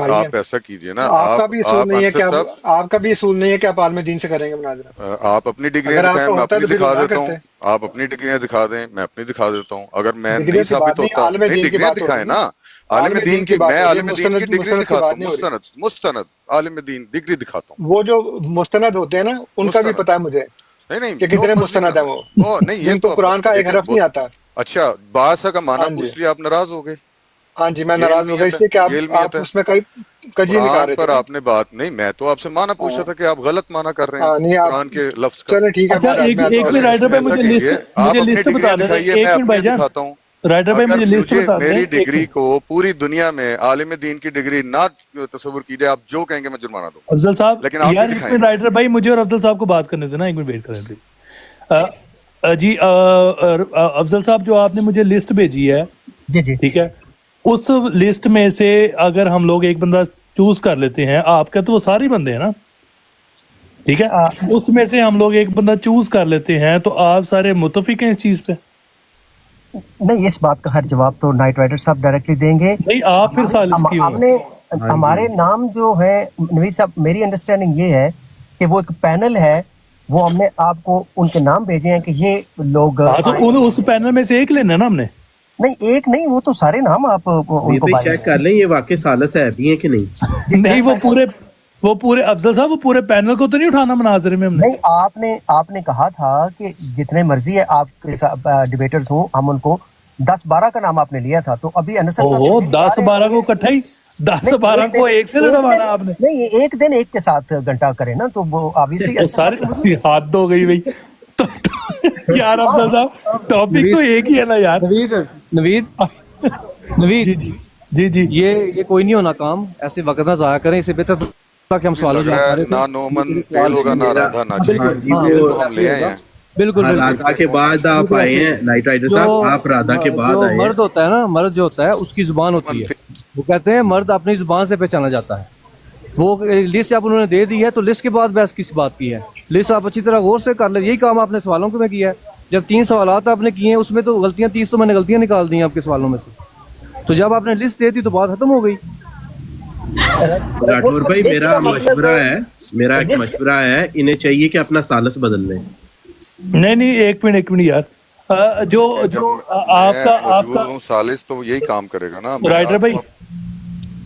آپ ایسا کیجئے نا، آپ کا بھی اصول نہیں ہے کہ آپ کا بھی اصول نہیں ہے کہ آپ عالم دین سے کریں گے مناظرہ. آپ اپنی ڈگریاں دکھائیں، میں اپنی دکھا دیتا ہوں. آپ اپنی ڈگریاں دکھا دیں، میں اپنی دکھا دیتا ہوں. اگر میں نہیں ثابت ہوتا، نہیں ڈگریاں دکھائیں نا. عالم دین کی میں عالم دین کی ڈگری دکھاتا ہوں، مستند عالم دین ڈگری دکھاتا ہوں. وہ جو مستند ہوتے ہیں نا ان کا بھی پتہ ہے مجھے کہ کتنے مستند ہیں وہ، جن کو قرآن کا ایک حرف نہیں آتا. اچھا باسا کا معنی پوچھ لیا، آپ ناراض ہو گئے؟ ہاں جی میں ناراض ہو گیا اس لیے کہ آپ اس میں کجی نکال رہے تھے. آپ نے بات نہیں، میں تو آپ سے معنی پوچھ رہا تھا کہ آپ غلط معنی کر رہے ہیں قرآن کے لفظ کا. چلیں ٹھیک ہے. ایک منٹ رائڈر پہ مجھے لسٹ بتا دیں. میں اپنی دکھاتا ہوں. رائڈر بھائی مجھے لسٹ بتا دیں. میری ڈگری کو پوری دنیا میں عالم دین کی ڈگری نہ تصور کیجیے، آپ جو کہیں گے میں جرمانہ دوں. افضل صاحب لیکن آپ یار 1 منٹ رائڈر بھائی مجھے اور افضل صاحب کو بات کرنے دینا، 1 منٹ ویٹ کریں پلیز. جی افضل صاحب جو آپ نے مجھے لسٹ بھیجی ہے، جی ٹھیک ہے، اس لسٹ میں سے اگر ہم لوگ ایک بندہ چوز کر لیتے ہیں، آپ کا تو وہ سارے بندے ہیں نا، ٹھیک ہے، اس میں سے ہم لوگ ایک بندہ چوز کر لیتے ہیں تو آپ سارے متفق ہیں اس چیز پہ؟ نہیں، اس بات کا ہر جواب تو نائٹ رائڈر صاحب ڈائریکٹلی دیں گے. نہیں آپ پھر سالس کی ہم نے ہمارے نام جو ہے نوید صاحب، میری انڈرسٹینڈنگ یہ ہے کہ وہ ایک پینل ہے، وہ ہم نے آپ کو ان کے نام بھیجے ہیں کہ یہ لوگ. تو اس پینل میں سے ایک لینا ہے نا ہم نے؟ نہیں ایک نہیں، وہ تو سارے نام آپ ان کو چیک کر لیں یہ واقعی سالس ہے بھی ہیں کہ نہیں. نہیں وہ پورے افضل صاحب وہ پورے پینل کو تو نہیں اٹھانا مناظرے میں ہم نے. نہیں آپ نے کہا تھا کہ جتنے مرضی ہے آپ کے ڈیبیٹرز ہوں ہم ان کو 10-12 کا نام آپ نے لیا تھا. تو ابھی انصر صاحب 10-12 کو اکٹھا ہی 10-12 کو ایک سے لڑوانا آپ نے؟ نہیں ایک دن ایک کے ساتھ گھنٹہ کرے نا تو وہ آبویسلی سارے ہاتھ ہو گئی بھائی یار. افضل صاحب ٹاپک تو ایک ہی ہے نا یار. نوید جی یہ کوئی نہیں ہونا کام، ایسے وقت نہ ضائع کریں، اسے بہتر تاکہ ہم سوالوں نہ نومن فیل ہوگا نہ رادھا نہ تو ہم لے آئے ہیں. بالکل رادھا کے بعد آپ آئے ہیں نائٹ رائڈر صاحب، آپ رادھا کے بعد آئے ہیں. مرد ہوتا ہے نا، مرد جو ہوتا ہے اس کی زبان ہوتی ہے، وہ کہتے ہیں مرد اپنی زبان سے پہچانا جاتا ہے. وہ لسٹ آپ انہوں نے دے دی ہے تو لسٹ کے بعد بحث کس بات کی ہے؟ لسٹ آپ اچھی طرح غور سے کر لیں. یہی کام آپ نے سوالوں میں کیا ہے. جب 3 سوالات آپ نے کیے ہیں اس میں تو غلطیاں 30 تو میں نے غلطیاں نکال دی ہیں آپ کے سوالوں میں سے. تو جب آپ نے لسٹ دے دی تو بات ختم ہو گئی. راٹھور بھائی میرا ایک مشورہ ہے، انہیں چاہیے کہ اپنا سالس بدل لیں. نہیں 1 منٹ یار، جو آپ کا سالس تو یہی کام کرے گا نا. رائڈر بھائی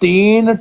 3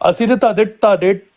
ਅਸੀਂ ਤੇ ਤੁਹਾਡੇ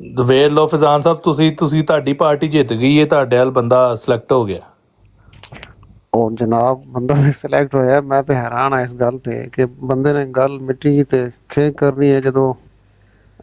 ਵੇਖ ਲਓ ਫੈਜ਼ਾਨ ਸਾਹਿਬ, ਤੁਸੀਂ ਤੁਹਾਡੀ ਪਾਰਟੀ ਜਿੱਤ ਗਈ ਹੈ, ਤੁਹਾਡੇ ਨਾਲ ਬੰਦਾ ਸਿਲੈਕਟ ਹੋ ਗਿਆ। ਉਹ ਜਨਾਬ ਬੰਦਾ ਸਿਲੈਕਟ ਹੋਇਆ, ਮੈਂ ਤੇ ਹੈਰਾਨ ਆ ਇਸ ਗੱਲ ਤੇ ਕਿ ਬੰਦੇ ਨੇ ਗੱਲ ਮਿੱਟੀ ਤੇ ਖੇਕ ਕਰਨੀ ਹੈ ਜਦੋਂ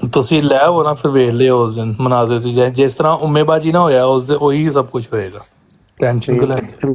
ਤੁਸੀਂ ਲੈ ਆਓ ਨਾ, ਫਿਰ ਵੇਖ ਲਿਓ ਉਸ ਦਿਨ ਮਨਾਜ਼ਰੇ ਦੀ, ਜਿਸ ਤਰ੍ਹਾਂ ਉਮੇਬਾਜੀ ਨਾ ਹੋਇਆ ਉਸ ਦੇ ਉਹੀ ਸਭ ਕੁਝ ਹੋਏਗਾ। ਟੈਨਸ਼ਨ ਕਿਉਂ ਲੈ ਰਹੇ?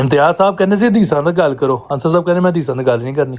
ਇਮਤਿਆਜ਼ ਸਾਹਿਬ ਕਹਿੰਦੇ ਸੀ ਹਦੀਸਾਂ ਦੀ ਗੱਲ ਕਰੋ, ਅੰਸਰ ਸਾਹਿਬ ਕਹਿੰਦੇ ਮੈਂ ਹਦੀਸਾਂ ਦੀ ਗੱਲ ਨਹੀਂ ਕਰਨੀ।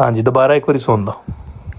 ਹਾਂਜੀ, ਦੁਬਾਰਾ ਇੱਕ ਵਾਰੀ ਸੁਣ ਲਓ।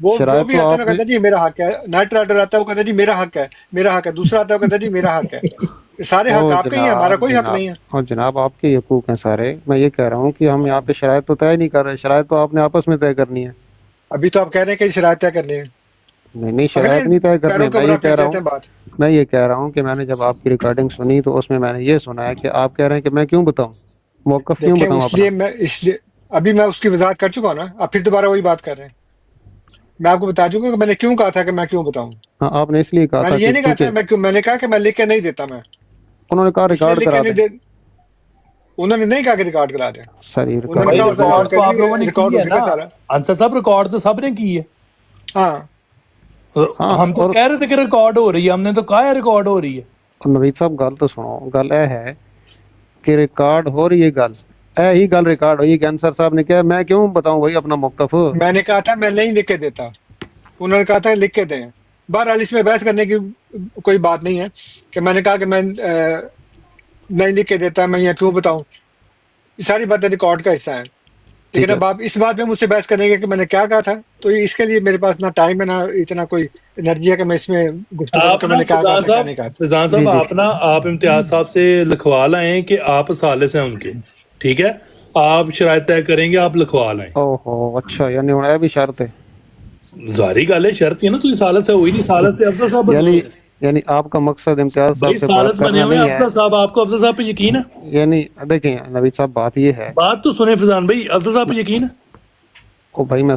وہ جو شرائط بھی تو آتا ہے آپ نا نے کہتا ہے جی میرا حق ہے، نائٹ رائڈر آتا ہے وہ کہتا ہے جی میرا حق ہے، میرا حق ہے، دوسرا آتا ہے وہ کہتا ہے جی میرا حق ہے. یہ سارے حق او آپ کے ہی ہیں، ہمارا جناب کوئی حق جناب نہیں ہے. اور جناب آپ کے حقوق ہیں سارے. میں یہ کہہ رہا ہوں کہ ہم یہاں پہ شرائط تو طے نہیں کر رہے، شرائط تو آپ نے آپس میں طے کرنی ہے. ابھی تو آپ کہہ رہے ہیں کہ شرائط طے کرنی ہے. نہیں اگلے شرائط نہیں طے کرنی. پیروں کے میں یہ برا کہہ پھینک رہا دیتے ہوں ہیں بات. میں یہ کہہ رہا ہوں کہ میں نے جب آپ کی ریکارڈنگ سنی تو اس میں نے یہ سنا ہے کہ آپ کہہ رہے ہیں کہ میں کیوں بتاؤں، موقف کیوں دیکھیں بتاؤں اس اپنا. لیے میں اس لیے ابھی میں اس کی وضاحت کر چکا ہوں نا، آپ پھر دوبارہ وہی بات کر رہے ہیں. میں آپ کو بتا چکا ہوں کہ میں نے کیوں کہا تھا کہ میں کیوں بتاؤں. ہاں آپ نے اس لیے کہا میں تھا نے یہ کہ نہیں کہا تھا چونکہ میں نے کہا کہ میں لکھ کے نہیں دیتا. میں انہوں نے کہا اس لیے ریکارڈ لکھ کے کرا نہیں دیں. دے، انہوں نے نہیں کہا کہ ریکارڈ کرا دیں. سر یہ انہوں نے ریکارڈ کہا بھائی ہوتا ہے ریکارڈ تو آپ لوگوں نے ریکارڈ کی ہو ہے چکا نا سارا. انصر صاحب، ریکارڈ تو سب نے کی ہے. ہاں ہاں. ہم تو اور کہہ رہے تھے کہ ریکارڈ ہو رہی ہے، ہم نے تو کہا ہے ریکارڈ ہو رہی ہے. نوید صاحب گل تو سنو، گل یہ ہے کہ ریکارڈ ہو رہی ہے. گل ہی گل ریکارڈ ہوئی کہ انصر صاحب نے کہا میں کیوں بتاؤں بھائی اپنا موقف. میں نے کہا تھا میں نہیں لکھ کے دیتا، انہوں نے کہا تھا لکھ کے دیں. بہرحال اس میں بحث کرنے کی کوئی بات نہیں ہے کہ میں نے کہا کہ میں نہیں لکھ کے دیتا، میں یہ کیوں بتاؤں. یہ ساری باتیں ریکارڈ کا حصہ ہیں. ٹھیک لیکن ہے. اب آپ اس بات میں مجھ سے بحث کریں گے کہ میں نے کیا کہا تھا، تو اس کے لیے میرے پاس نہ ٹائم ہے نہ اتنا کوئی انرجی ہے کہ میں اس میں گفتگو کروں آپ کہ نا میں نے کیا کہا فضان تھا کیا صاحب، نہیں کہا تھا. فضان جی صاحب جی. آپ امتیاز صاحب سے لکھوا لائیں کہ آپ ثالث ہیں ان کے، ٹھیک ہے؟ آپ شرائط طے کریں گے، آپ لکھوا لائیں. او ہو اچھا، یعنی ہوں یہ بھی شرط ہے. ظاہری گل ہے، شرط ہی ہے نا. تو ثالث ہے ہوئی نہیں، ثالث سے افضل صاحب بنے ہوئے ہیں. یعنی آپ کا مقصد امتیاز بھائی صاحب سے بات ثالث بنے کرنا ہوئے ہیں نہیں ہے. افضل صاحب، آپ کو افضل صاحب پہ یقین ہے؟ یعنی دیکھیں نوید صاحب بات یہ ہے، بات تو سنیں فضان بھائی، افضل صاحب پہ یقین ہے؟ او بھائی میں